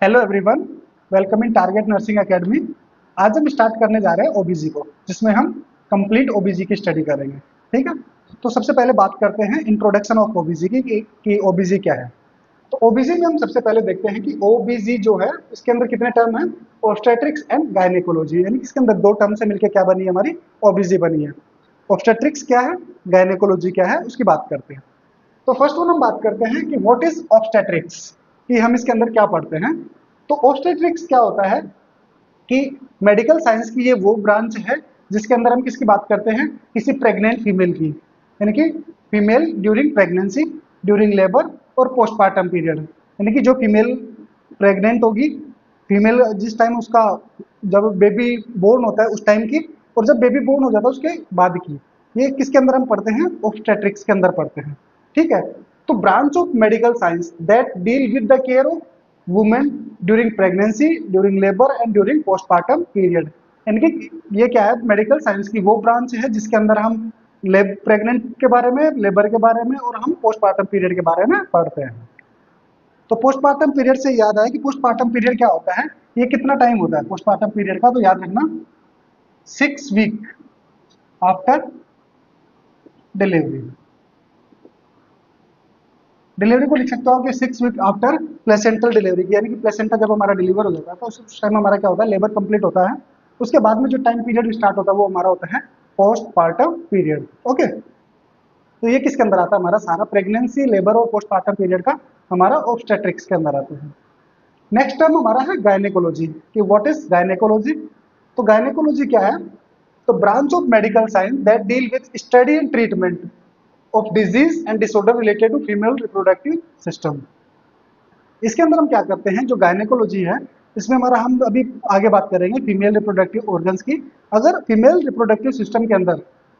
Hello everyone, welcome in target nursing academy. आज हम start करने जा रहे हैं ओबीजी को, जिसमें हम कंप्लीट ओबीजी की स्टडी करेंगे। ठीक है, तो सबसे पहले बात करते हैं इंट्रोडक्शन ऑफ ओबीजी की कि ओबीजी क्या है। तो ओबीजी में हम सबसे पहले देखते हैं कि ओबीजी जो है इसके अंदर कितने टर्म हैं। ऑब्स्टेट्रिक्स एंड गायनेकोलॉजी, यानी कि इसके अंदर दो टर्म से मिलकर क्या बनी है, हमारी ओबीजी बनी है। ऑब्स्टेट्रिक्स क्या है, गायनेकोलॉजी क्या है, उसकी बात करते हैं। तो फर्स्ट वन हम बात करते हैं कि व्हाट इज ऑब्स्टेट्रिक्स, कि हम इसके अंदर क्या पढ़ते हैं। तो ऑब्स्टेट्रिक्स क्या होता है कि मेडिकल साइंस की ये वो ब्रांच है जिसके अंदर हम किसकी बात करते हैं, किसी प्रेग्नेंट फीमेल की, यानी कि female during pregnancy, during labour और पोस्टमार्टम पीरियड। यानी कि जो फीमेल प्रेग्नेंट होगी, फीमेल जिस टाइम उसका जब बेबी बोर्न होता है उस टाइम की, और जब बेबी बोर्न हो जाता है उसके बाद की, ये किसके अंदर हम पढ़ते हैं, ऑब्स्टेट्रिक्स के अंदर पढ़ते हैं। ठीक है, तो branch of medical science that deal with the care of women during pregnancy, during labour and during postmortem period. यानी कि ये क्या है, मेडिकल साइंस की वो ब्रांच है जिसके अंदर हम प्रेग्नेंट के बारे में, लेबर के बारे में और हम पोस्टमार्टम पीरियड के बारे में पढ़ते हैं। तो पोस्टमार्टम पीरियड से याद आया कि पोस्टमार्टम पीरियड क्या होता है, ये कितना टाइम होता है पोस्टमार्टम पीरियड का, तो याद रखना 6 वीक आफ्टर डिलीवरी। डिलीवरी को लिख सकते हो कि 6 वीक आफ्टर प्लेसेंटल डिलीवरी की, यानी कि प्लेसेंटा जब हमारा डिलीवर हो जाता है तो उस टाइम हमारा क्या होता है, लेबर कंप्लीट होता है। उसके बाद में जो टाइम पीरियड स्टार्ट होता है वो हमारा होता है पोस्टमार्टम पीरियड। ओके, तो ये किसके अंदर आता है, हमारा सारा प्रेगनेंसी, लेबर और पोस्टमार्टम पीरियड का हमारा ऑब्स्टेट्रिक्स के अंदर आता है। नेक्स्ट टर्म हमारा है गायनेकोलॉजी, कि व्हाट इज गायनेकोलॉजी। तो गायनेकोलॉजी क्या है, तो branch of medical science that deal with study and treatment of disease and disorder related to female reproductive system. इसके अंदर हम क्या करते हैं, जो गायनेकोलॉजी है इसमें हमारा, हम अभी आगे बात करेंगे फीमेल रिप्रोडक्टिव ऑर्गन्स की। अगर फीमेल रिप्रोडक्टिव सिस्टम के अंदर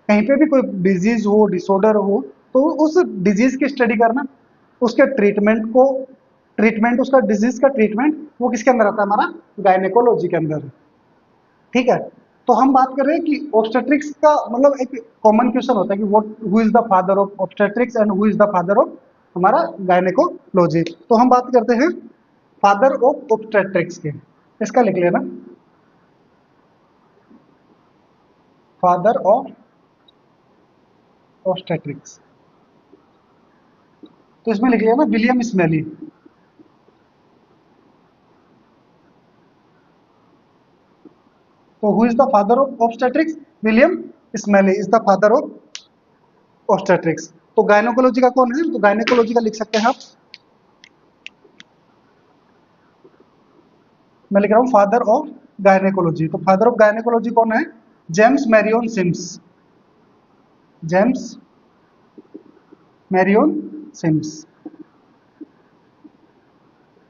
कहीं पे भी कोई डिजीज हो, डिसऑर्डर हो, तो उस डिजीज की स्टडी करना, उसके ट्रीटमेंट को, ट्रीटमेंट, उसका डिजीज का ट्रीटमेंट, वो किसके अंदर आता है, हमारा गायनेकोलॉजी के अंदर। ठीक है, तो हम बात कर रहे हैं कि ऑब्स्टेट्रिक्स का मतलब एक कॉमन क्वेश्चन होता है कि what, who is the father of obstetrics and who is the father of हमारा गायनेकोलॉजी। तो हम बात करते हैं फादर ऑफ ऑब्स्टेट्रिक्स के, इसका लिख लेना, फादर ऑफ ऑब्स्टेट्रिक्स। तो इसमें लिख लिया ना, विलियम स्मेली। तो who is the father of obstetrics, William smelly is the father of obstetrics. तो गायनेकोलॉजी का कौन है, तो गायनेकोलॉजी का लिख सकते हैं आप, मैं लिख रहा हूं फादर ऑफ गायनेकोलॉजी। तो फादर ऑफ गायनेकोलॉजी कौन है, James Marion Sims, James Marion Sims.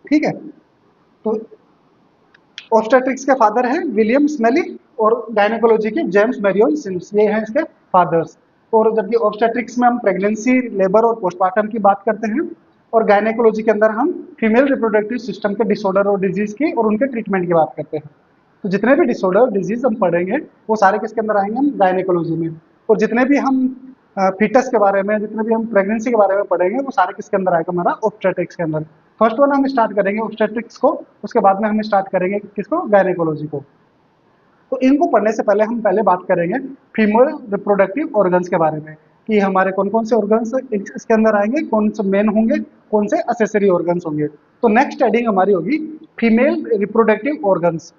ठीक है, तो ऑब्स्टेट्रिक्स के फादर हैं विलियम स्मेली और गायनेकोलॉजी के जेम्स मैरियन सिम्स, ये हैं इसके फादर्स। और जबकि ऑब्स्टेट्रिक्स में हम प्रेगनेंसी, लेबर और पोस्टमार्टम की बात करते हैं, और गायनेकोलॉजी के अंदर हम फीमेल रिप्रोडक्टिव सिस्टम के डिसऑर्डर और डिजीज की और उनके ट्रीटमेंट की बात करते हैं। तो जितने भी डिसऑर्डर, डिजीज हम पढ़ेंगे वो सारे किसके अंदर आएंगे, हम गायनेकोलॉजी में। और जितने भी हम फीटस के बारे में, जितने भी हम प्रेगनेंसी के बारे में पढ़ेंगे वो सारे किसके अंदर आएगा, हमारा ऑब्स्टेट्रिक्स के अंदर। फर्स्ट वन हम स्टार्ट करेंगे ऑब्स्टेट्रिक्स को, उसके बाद में हम स्टार्ट करेंगे किसको, गायनेकोलॉजी को। तो इनको पढ़ने से पहले हम पहले बात करेंगे फीमेल रिप्रोडक्टिव ऑर्गन्स के बारे में, कि हमारे कौन कौन से ऑर्गन्स इसके अंदर आएंगे, कौन से मेन होंगे, कौन से असेसरी ऑर्गन्स होंगे। तो नेक्स्ट हेडिंग हमारी होगी फीमेल रिप्रोडक्टिव ऑर्गन्स,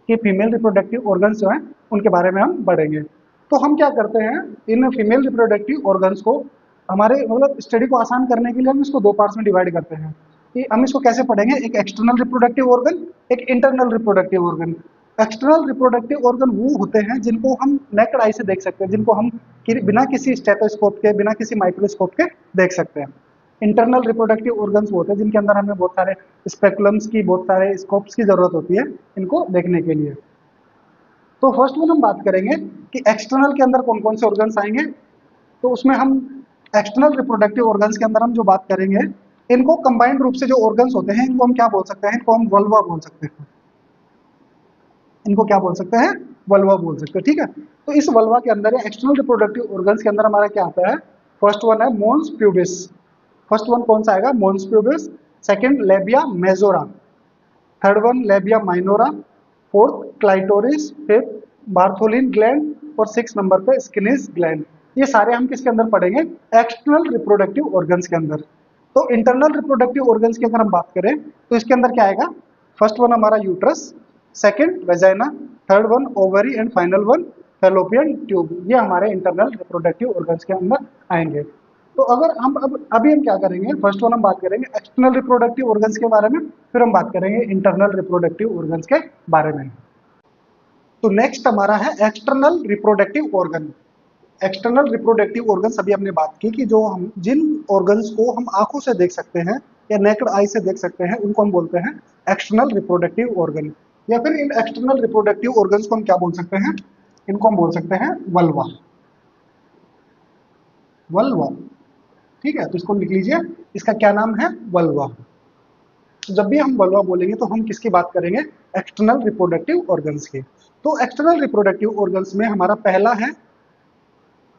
कि फीमेल रिप्रोडक्टिव ऑर्गन्स जो हैं उनके बारे में हम पढ़ेंगे। तो हम क्या करते हैं, इन फीमेल रिप्रोडक्टिव ऑर्गन्स को हमारे मतलब स्टडी को आसान करने के लिए हम इसको दो पार्ट्स में डिवाइड करते हैं, कि हम इसको कैसे पढ़ेंगे, एक एक्सटर्नल रिप्रोडक्टिव ऑर्गन, एक internal reproductive organ. External reproductive organ वो होते हैं जिनको हम नेक्ड आई से देख सकते हैं, जिनको हम बिना किसी स्टेथोस्कोप के, बिना किसी माइक्रोस्कोप के देख सकते हैं। इंटरनल रिप्रोडक्टिव ऑर्गन्स होते हैं जिनके अंदर हमें बहुत सारे स्पेकुलम्स की, बहुत सारे स्कोप्स की जरूरत होती है इनको देखने के लिए। तो फर्स्ट में हम बात करेंगे कि एक्सटर्नल के अंदर कौन कौन से ऑर्गन्स आएंगे। तो उसमें हम एक्सटर्नल रिप्रोडक्टिव ऑर्गन्स के अंदर हम जो बात करेंगे, इनको कंबाइंड रूप से जो ऑर्गन्स होते हैं इनको हम क्या बोल सकते हैं, इनको हम वल्वा बोल सकते हैं। इनको क्या बोल सकते हैं, वल्वा बोल सकते हैं। ठीक है, तो इस वल्वा के अंदर एक्सटर्नल रिप्रोडक्टिव ऑर्गन्स के अंदर हमारा क्या आता है, फर्स्ट वन है मोन्स प्यूबिस। फर्स्ट वन कौन सा आएगा, mons pubis. Second labia majora, third one labia minora, fourth clitoris, fifth Bartholin gland और सिक्स नंबर पे स्किनिस ग्लैंड। ये सारे हम किसके अंदर पढ़ेंगे? एक्सटर्नल रिप्रोडक्टिव ऑर्गन्स के अंदर। तो इंटरनल रिप्रोडक्टिव ऑर्गन्स की अगर हम बात करें तो इसके अंदर क्या आएगा? फर्स्ट वन हमारा uterus, second vagina, third one ovary and final one fallopian tube. ये हमारे इंटरनल रिप्रोडक्टिव ऑर्गन्स के अंदर आएंगे। तो अगर हम अब अभी हम क्या करेंगे? फर्स्ट वन हम बात करेंगे एक्सटर्नल रिप्रोडक्टिव ऑर्गन्स के बारे में, फिर हम बात करेंगे इंटरनल रिप्रोडक्टिव ऑर्गन्स के बारे में। तो नेक्स्ट हमारा है external reproductive organ. External reproductive organs अभी हमने बात की कि जो हम जिन ऑर्गन्स को हम आंखों से देख सकते हैं या नेक्ड आई से देख सकते हैं उनको हम बोलते हैं एक्सटर्नल रिप्रोडक्टिव ऑर्गन। या फिर इन एक्सटर्नल रिप्रोडक्टिव ऑर्गन्स को हम क्या बोल सकते हैं? इनको हम बोल सकते हैं वल्वा। वल्वा, ठीक है, तो इसको लिख लीजिए, इसका क्या नाम है? वल्वा। जब भी हम वल्वा बोलेंगे तो हम किसकी बात करेंगे? एक्सटर्नल रिप्रोडक्टिव ऑर्गन्स की। तो एक्सटर्नल रिप्रोडक्टिव ऑर्गन्स में हमारा पहला है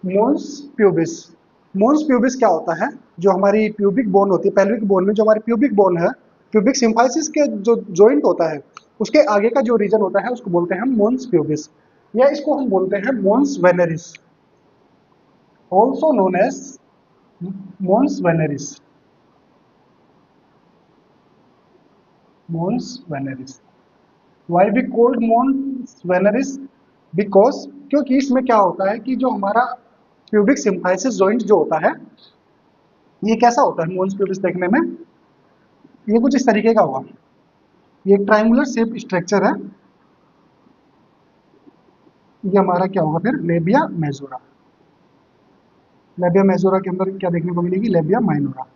मोन्स प्यूबिस। मोन्स प्यूबिस क्या होता है? जो हमारी प्यूबिक बोन होती है, पेल्विक बोन में जो हमारी प्यूबिक बोन है, प्यूबिक सिम्फाइसिस के जो जॉइंट होता है उसके आगे का जो रीजन होता है उसको बोलते हैं मोन्स प्यूबिस, या इसको हम बोलते हैं mons veneris, also known as mons veneris. Mons veneris, why be called mons veneris? Because, क्योंकि इसमें क्या होता है कि जो हमारा प्यूबिक सिम्फाइसिस जॉइंट जो होता है ये कैसा होता है? मोन्स प्यूबिस देखने में ये कुछ इस तरीके का होगा। ये एक ट्रायंगुलर शेप स्ट्रक्चर है। ये हमारा क्या होगा फिर? Labia majora. लेबिया मेजोरा के अंदर क्या देखने को मिलेगी? Labia minora.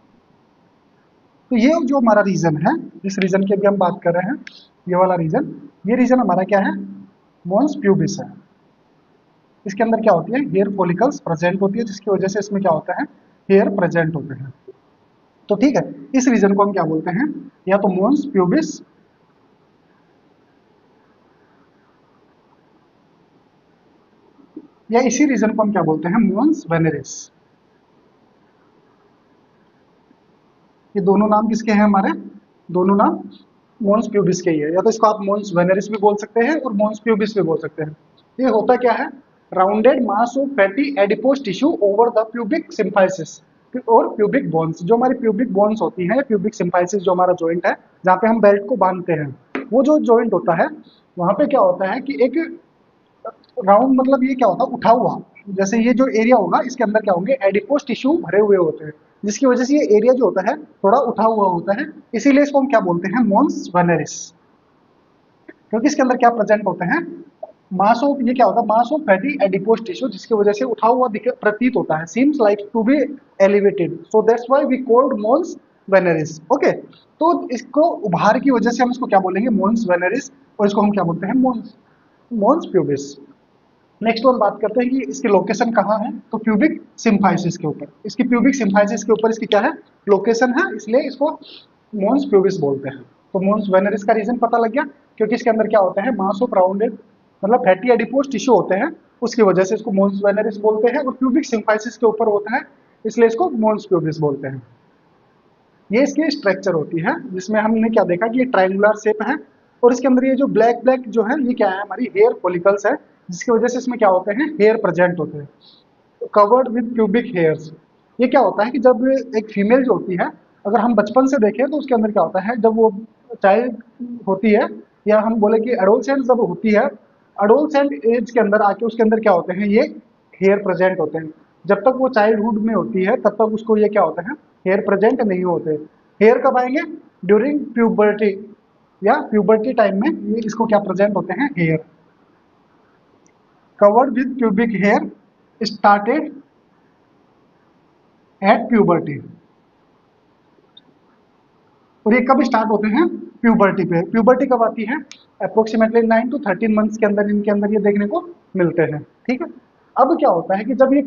तो ये जो हमारा रीजन है, जिस रीजन की अभी हम बात कर रहे हैं, ये वाला रीजन, ये रीजन हमारा क्या है? मोन्स प्यूबिस है। इसके अंदर क्या होती है? हेयर फॉलिकल्स प्रेजेंट होती है, जिसकी वजह से इसमें क्या होता है? हेयर प्रेजेंट होते हैं। तो ठीक है, इस रीजन को हम क्या बोलते हैं? या तो मोन्स प्यूबिस, या इसी रीजन को हम क्या बोलते हैं? मोन्स वेनेरिस। ये दोनों नाम किसके हैं हमारे? दोनों नाम मोन्स प्यूबिस के ही है। या तो इसको आप मोन्स वेनेरिस भी बोल सकते हैं और मोन्स प्यूबिस भी बोल सकते हैं। ये होता क्या है? Rounded mass of fatty adipose tissue over the pubic symphysis और प्यूबिक बोन्स। जो हमारी प्यूबिक बोन्स होती हैं, प्यूबिक सिम्फाइसिस जो हमारा जॉइंट है जहाँ पे हम बेल्ट को बांधते हैं, वो जो जॉइंट होता है वहां पे क्या होता है कि एक राउंड, मतलब ये क्या होता है? उठा हुआ, जैसे ये जो एरिया होगा इसके अंदर क्या होंगे? एडिपोज टिश्यू भरे हुए होते हैं, जिसकी वजह से ये एरिया जो होता है थोड़ा उठा हुआ होता है। इसीलिए इसको हम क्या बोलते हैं? मोन्स वेनेरिस। क्योंकि इसके अंदर क्या प्रेजेंट होते हैं? मास ऑफ, ये क्या होता है? Mass of fatty adipose tissue, जिसकी वजह से उठा हुआ प्रतीत होता है, seems like to be elevated, so that's why we called mons veneris. Okay, तो इसको उभार की वजह से हम इसको क्या बोलेंगे? मोन्स वेनेरिस। और इसको हम क्या बोलते हैं? मोन्स मोन्स प्यूबिस। नेक्स्ट वन बात करते हैं कि इसकी लोकेशन कहाँ है? तो प्यूबिक सिम्फाइसिस के ऊपर, इसकी प्यूबिक सिम्फाइसिस के ऊपर इसकी क्या है? लोकेशन है, इसलिए इसको मोन्स प्यूबिस बोलते हैं। तो मोन्स वेनेरिस का रीजन पता लग गया, क्योंकि इसके अंदर क्या होता है? मास ऑफ राउंडेड, मतलब फैटी एडिपोज टिश्यू होते हैं, उसकी वजह से इसको मोन्स वेनेरिस बोलते हैं। और प्यूबिक सिम्फाइसिस के ऊपर होता है, इसलिए इसको मोन्स प्यूबिस बोलते हैं। ये इसकी स्ट्रक्चर होती है, जिसमें हमने क्या देखा कि ये ट्रायंगुलर शेप है, और इसके अंदर ये जो ब्लैक ब्लैक जो है ये क्या है? हमारी हेयर फॉलिकल्स है, जिसकी वजह से इसमें क्या होते हैं? हेयर प्रेजेंट होते हैं कवर्ड विद प्यूबिक हेयर्स। ये क्या होता है कि जब एक फीमेल जो होती है, अगर हम बचपन से देखें तो उसके अंदर क्या होता है? जब वो चाइल्ड होती है, या हम बोले कि एडोलसेंट जब होती है, एडोलसेंट एज के अंदर आके उसके अंदर क्या होते हैं? ये हेयर प्रेजेंट होते हैं। जब तक वो चाइल्डहुड में होती है तब तक उसको ये क्या होता है? हेयर प्रेजेंट नहीं होते। हेयर कब आएंगे? ड्यूरिंग प्यूबर्टी, या प्यूबर्टी टाइम में ये इसको क्या प्रेजेंट होते हैं? Hair. Covered with pubic hair started at puberty. और ये कब स्टार्ट होते हैं? प्यूबर्टी पे। प्यूबर्टी कब आती है? अप्रोक्सीमेटली 9 to 13 मंथ्स के अंदर इनके अंदर ये देखने को मिलते हैं। ठीक है, अब क्या होता है कि जब ये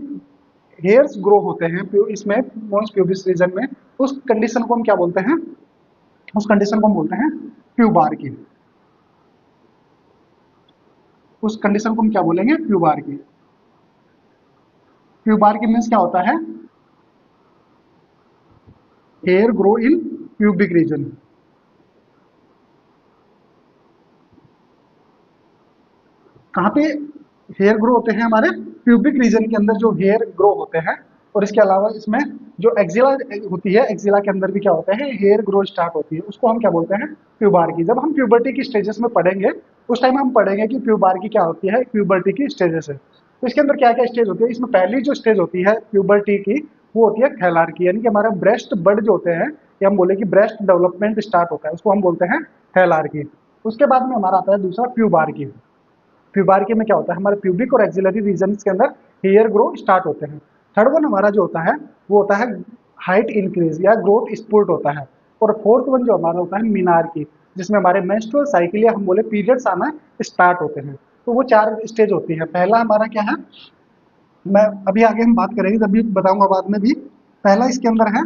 हेयर्स ग्रो होते हैं इसमें मोन्स प्यूबिस रीजन में, उस कंडीशन को हम क्या बोलते हैं? उस कंडीशन को हम बोलते हैं प्यूबार की। उस कंडीशन को हम क्या बोलेंगे? प्यूबार की। प्यूबार की मीन्स क्या होता है? Hair grow in pubic region. कहाँ पे हेयर ग्रो होते हैं, हमारे प्यूबिक रीजन के अंदर जो हेयर ग्रो होते हैं। और इसके अलावा इसमें जो एक्सिला होती है, एक्सिला के अंदर भी क्या होता है, हेयर ग्रो स्टार्ट होती है, उसको हम क्या बोलते हैं, प्यूबार्की। जब हम प्यूबर्टी की स्टेजेस में पढ़ेंगे उस टाइम हम पढ़ेंगे कि प्यूबार्की क्या होती है, प्यूबर्टी की स्टेजेस है। तो इसके अंदर क्या क्या स्टेज होती है, इसमें पहली जो स्टेज होती है प्यूबर्टी की वो होती है थैलार्की, यानी कि हमारा ब्रेस्ट बड जो होते हैं, या हम बोले कि ब्रेस्ट डेवलपमेंट स्टार्ट होता है, उसको हम बोलते हैं थैलार्की। उसके बाद में हमारा आता है दूसरा प्यूबार्की। प्यूबार्की में क्या होता है, हमारे प्यूबिक और एक्सिलरी रीजन के अंदर हेयर ग्रो स्टार्ट होते हैं। थर्ड वन हमारा जो होता है वो होता है हाइट इंक्रीज या ग्रोथ स्पुर्ट होता है। और फोर्थ वन जो हमारा होता है मीनार्की, जिसमें हमारे मेंस्ट्रुअल साइकिल या हम बोले पीरियड्स आना स्टार्ट होते हैं। तो वो 4 स्टेज होती है। पहला हमारा क्या है, मैं अभी आगे हम बात करेंगे तभी बताऊंगा बाद में भी। पहला इसके अंदर है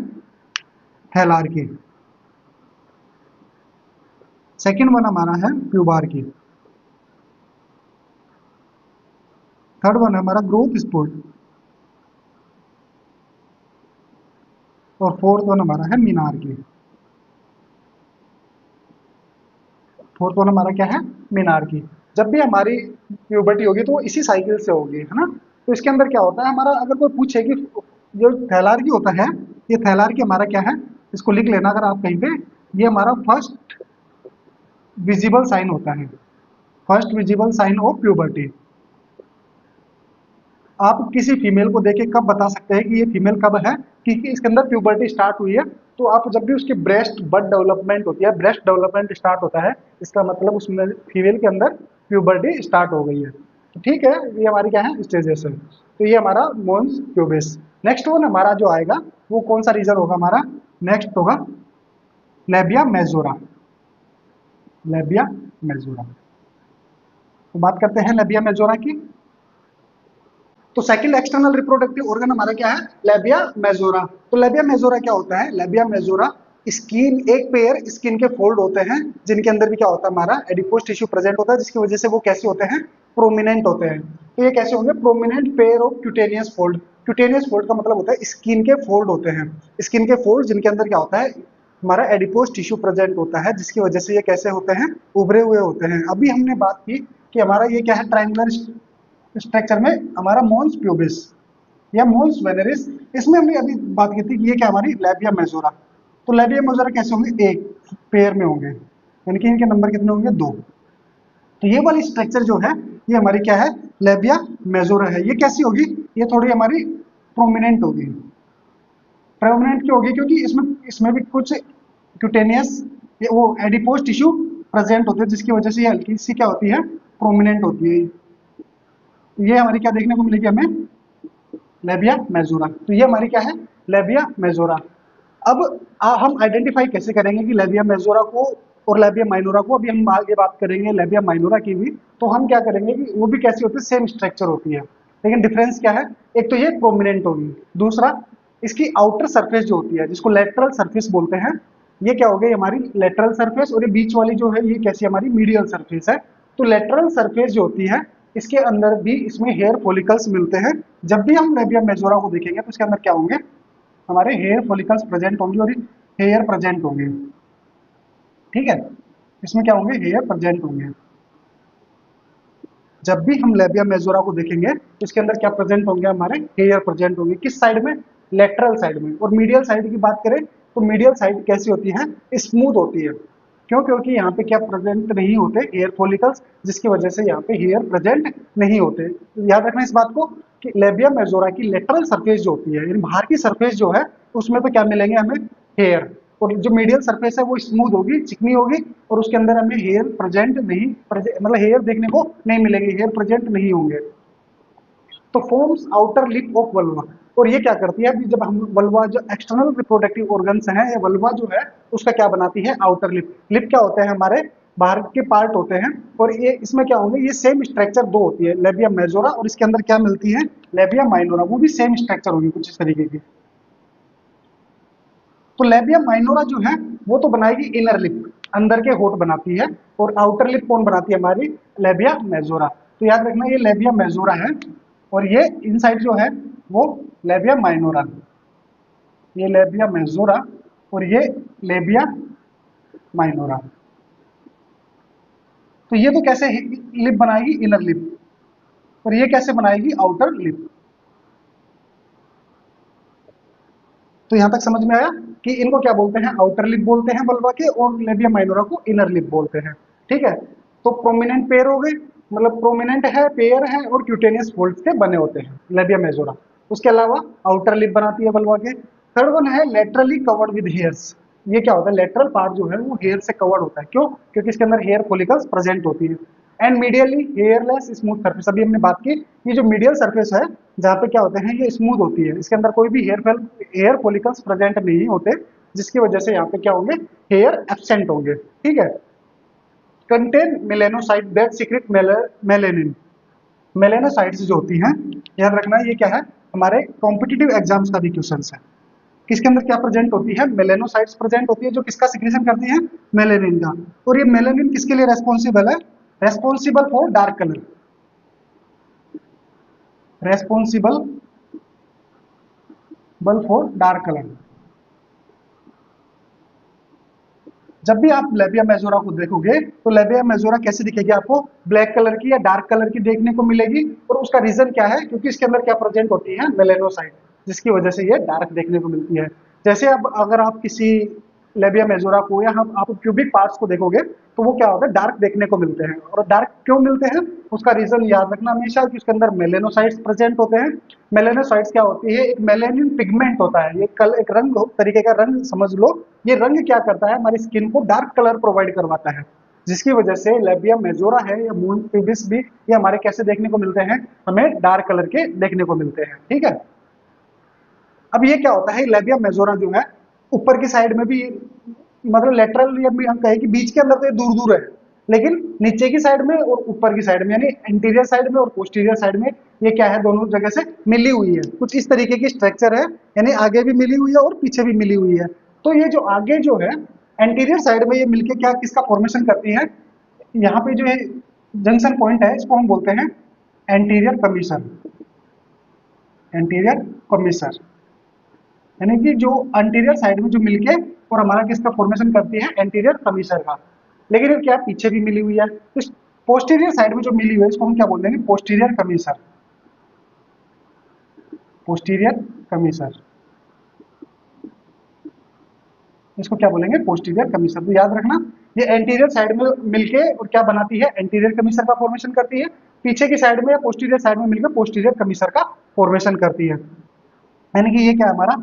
थैलार्की, सेकंड वन हमारा है प्यूबार्की, थर्ड वन है हमारा ग्रोथ स्पुर्ट, और फोर्थ वन हमारा है मीनार्की। फोर्थ वन हमारा क्या है, मीनार्की। जब भी हमारी प्यूबर्टी होगी तो वो इसी साइकिल से होगी, है ना। तो इसके अंदर क्या होता है हमारा, अगर कोई पूछे कि जो थैलार्की होता है, ये थैलार्की हमारा क्या है, इसको लिख लेना अगर आप कहीं पे, ये हमारा फर्स्ट विजिबल साइन होता है, first visible sign of puberty. आप किसी फीमेल को देख के कब बता सकते हैं कि ये फीमेल कब है, क्योंकि इसके अंदर प्यूबर्टी स्टार्ट हुई है। तो आप जब भी उसकी ब्रेस्ट बड डेवलपमेंट होती है, ब्रेस्ट डेवलपमेंट स्टार्ट होता है, इसका मतलब उसमें फीमेल के अंदर प्यूबर्टी स्टार्ट हो गई है। तो ठीक है, ये हमारी क्या है, स्टेजेस है। तो ये हमारा मोन्स प्यूबिस। नेक्स्ट वन हमारा जो आएगा वो कौन सा रीजन होगा, हमारा नेक्स्ट होगा लेबिया मेजोरा। लेबिया मेजोरा, तो बात करते हैं लेबिया मेजोरा की। तो सेकंड एक्सटर्नल रिप्रोडक्टिव ऑर्गन हमारा क्या है, लेबिया मेजोरा। तो लेबिया मेजोरा क्या होता है, लेबिया मेजोरा स्किन, एक पेयर स्किन के फोल्ड होते हैं जिनके अंदर भी क्या होता है, हमारा एडिपोज टिश्यू प्रेजेंट होता है, जिसकी वजह से वो कैसे होते हैं, प्रोमिनेंट होते हैं। तो ये कैसे होंगे, prominent pair of cutaneous fold. Cutaneous fold का मतलब होता है स्किन के फोल्ड होते हैं, स्किन के फोल्ड जिनके अंदर क्या होता है, हमारा एडिपोज टिश्यू प्रेजेंट होता है, जिसकी वजह से ये कैसे होते हैं, उभरे हुए होते हैं। अभी हमने बात की कि हमारा ये क्या है, ट्रायंगुलर स्ट्रक्चर में हमारा मोन्स प्यूबिस या मोन्स वेनेरिस। इसमें हमने अभी बात की थी कि ये क्या हमारी लेबिया मेजोरा। तो लेबिया मेजोरा कैसे होंगे, एक पेयर में होंगे, यानी कि इनके नंबर कितने होंगे, 2। तो ये वाली स्ट्रक्चर जो है ये हमारी क्या है, लेबिया मेजोरा है। ये कैसी होगी, ये थोड़ी हमारी प्रोमिनेंट होगी। प्रोमिनेंट क्यों होगी, क्योंकि इसमें इसमें भी कुछ क्यूटेनियस वो एडिपोज टिश्यू प्रेजेंट होते हैं, जिसकी वजह से ये हल्की सी क्या होती है, प्रोमिनेंट होती है। ये हमारी क्या देखने को मिलेगी हमें, लेबिया मेजोरा। तो ये हमारी क्या है, लेबिया मेजोरा। अब हम आइडेंटिफाई कैसे करेंगे कि लेबिया मेजोरा को और लेबिया माइनोरा को, अभी हम आगे बात करेंगे लेबिया माइनोरा की भी। तो हम क्या करेंगे कि वो भी कैसी होती है, सेम स्ट्रक्चर होती है, लेकिन डिफरेंस क्या है, एक तो ये प्रोमिनेंट होगी, दूसरा इसकी आउटर सरफेस जो होती है जिसको लेटरल सरफेस बोलते हैं, ये क्या हो गई हमारी लेटरल सरफेस, और ये बीच वाली जो है ये कैसी हमारी मीडियल सरफेस है। तो लेटरल सरफेस जो होती है इसके अंदर भी इसमें हेयर फॉलिकल्स मिलते हैं। जब भी हम लेबिया मेजोरा को देखेंगे तो इसके अंदर क्या होंगे, हमारे हेयर फॉलिकल्स प्रेजेंट होंगे और हेयर प्रेजेंट होंगे। ठीक है, इसमें क्या होंगे, हेयर प्रेजेंट होंगे। जब भी हम लेबिया मेजोरा को देखेंगे तो इसके अंदर क्या प्रेजेंट होंगे, हमारे हेयर प्रेजेंट होंगे। किस साइड में, लेटरल साइड में। और मीडियल साइड की बात करें तो मीडियल साइड कैसी होती है, स्मूथ होती है। क्यों, क्योंकि यहाँ पे क्या प्रेजेंट नहीं होते, हेयर फॉलिकल्स, जिसकी वजह से यहाँ पे हेयर प्रेजेंट नहीं होते। तो याद रखना इस बात को कि लेबिया मेजोरा की लेटरल सरफेस जो होती है, यानी बाहर की सरफेस जो है उसमें तो क्या मिलेंगे हमें, हेयर। और जो मीडियल सरफेस है वो स्मूथ होगी, चिकनी होगी, और उसके अंदर हमें हेयर प्रेजेंट नहीं, मतलब हेयर देखने को नहीं मिलेंगे, हेयर प्रेजेंट नहीं होंगे। तो forms outer lip of vulva. और ये क्या करती है, अभी जब हम वल्वा जो एक्सटर्नल रिप्रोडक्टिव ऑर्गन्स हैं, ये वल्वा जो है उसका क्या बनाती है, आउटर लिप। लिप क्या होते हैं, हमारे बाहर के पार्ट होते हैं। और ये इसमें क्या होंगे, ये सेम स्ट्रक्चर दो होती है, लेबिया मेजोरा और इसके अंदर क्या मिलती है, लेबिया माइनोरा, वो भी सेम स्ट्रक्चर होगी कुछ इस तरीके की। तो लेबिया माइनोरा जो है वो तो बनाएगी इनर लिप, अंदर के होठ बनाती है, और आउटर लिप कौन बनाती है, हमारी लेबिया मेजोरा। तो याद रखना ये लेबिया मेजोरा है, और ये इनसाइड जो है वो लेबिया माइनोरा, ये लेबिया मेजोरा और ये लेबिया माइनोरा। तो ये तो कैसे लिप बनाएगी, इनर लिप। और ये कैसे बनाएगी, आउटर लिप। तो यहां तक समझ में आया कि इनको क्या बोलते हैं, आउटर लिप बोलते हैं वल्वा के, और लेबिया माइनोरा को इनर लिप बोलते हैं। ठीक है, तो प्रोमिनेंट पेयर हो गए, मतलब प्रोमिनेंट है, पेयर है और क्यूटेनियस फोल्ड्स के बने होते हैं लेबिया मेजोरा। उसके अलावा आउटर लिप बनाती है वल्वा के। थर्ड वन है लेटरली कवर्ड विद हेयर्स। ये क्या होता है, लेटरल पार्ट जो है वो हेयर से कवर्ड होता है। क्यों? क्योंकि इसके अंदर हेयर फॉलिकल्स प्रेजेंट होती है। And medially hairless smooth surface, अभी हमने बात की, ये जो मीडियल सरफेस है जहाँ पे क्या होते हैं, ये स्मूथ होती है, इसके अंदर कोई भी हेयर फॉलिकल्स प्रेजेंट नहीं होते, जिसकी वजह से यहाँ पे क्या होंगे, हेयर एब्सेंट होंगे। ठीक है, contain melanocyte that secret melanin. Melanocytes जो होती हैं, याद रखना ये क्या है, हमारे कॉम्पिटिटिव एग्जाम्स का भी क्वेश्चन है। किसके अंदर क्या प्रेजेंट होती है, मेलेनोसाइट्स प्रेजेंट होती है, जो किसका सिक्रेशन करती है, मेलेनिन का। और ये मेलेनिन किसके लिए रेस्पॉन्सिबल है, responsible for dark colour, responsible for dark colour. जब भी आप लेबिया मेजोरा को देखोगे तो लेबिया मेजोरा कैसे दिखेगी आपको, ब्लैक कलर की या डार्क कलर की देखने को मिलेगी। और उसका रीजन क्या है, क्योंकि इसके अंदर क्या प्रेजेंट होती है, मेलेनोसाइट, जिसकी वजह से ये डार्क देखने को मिलती है। जैसे अब अगर आप किसी लेबिया मेजोरा को या हम आप क्यूबिक पार्ट्स को देखोगे तो वो क्या होता है, डार्क देखने को मिलते हैं। और डार्क क्यों मिलते हैं, उसका रीजन याद रखना हमेशा कि उसके अंदर मेलेनोसाइट्स प्रेजेंट होते हैं। मेलेनोसाइट्स क्या होती है, एक मेलेनिन पिगमेंट होता है, ये कल एक रंग तरीके का रंग समझ लो। ये रंग क्या करता है, हमारी स्किन को डार्क कलर प्रोवाइड करवाता है, जिसकी वजह से लेबिया मेजोरा है या मून प्यूबिस भी, ये हमारे कैसे देखने को मिलते हैं, हमें डार्क कलर के देखने को मिलते हैं। ठीक है, अब ये क्या होता है, लेबिया मेजोरा जो है ऊपर की साइड में भी, मतलब लेटरल या भी हम कहें कि बीच के अंदर तो ये दूर दूर है, लेकिन नीचे की साइड में और ऊपर की साइड में, यानी इंटीरियर साइड में और पोस्टीरियर साइड में, ये क्या है, दोनों जगह से मिली हुई है। कुछ इस तरीके की स्ट्रक्चर है, यानी आगे भी मिली हुई है और पीछे भी मिली हुई है। तो ये जो आगे जो है एंटीरियर साइड में ये मिलके क्या किसका फॉर्मेशन करती है, यहाँ पे जो है जंक्शन पॉइंट है, इसको हम बोलते हैं एंटीरियर कमीशन, एंटीरियर कमीशन, यानी कि जो अंटीरियर साइड में जो मिलके और हमारा किसका फॉर्मेशन करती है, एंटीरियर कमीसर का। लेकिन ये क्या पीछे भी मिली हुई है, तो पोस्टीरियर साइड में जो मिली हुई है इसको हम क्या बोल देंगे, पोस्टीरियर कमीसर, पोस्टीरियर कमीसर, इसको क्या बोलेंगे, पोस्टीरियर कमीसर। तो याद रखना ये एंटीरियर साइड में मिलके और क्या बनाती है, एंटीरियर कमीसर का फॉर्मेशन करती है। पीछे की साइड में या पोस्टीरियर साइड में मिलकर पोस्टीरियर कमीसर का फॉर्मेशन करती है। यानी कि ये क्या है हमारा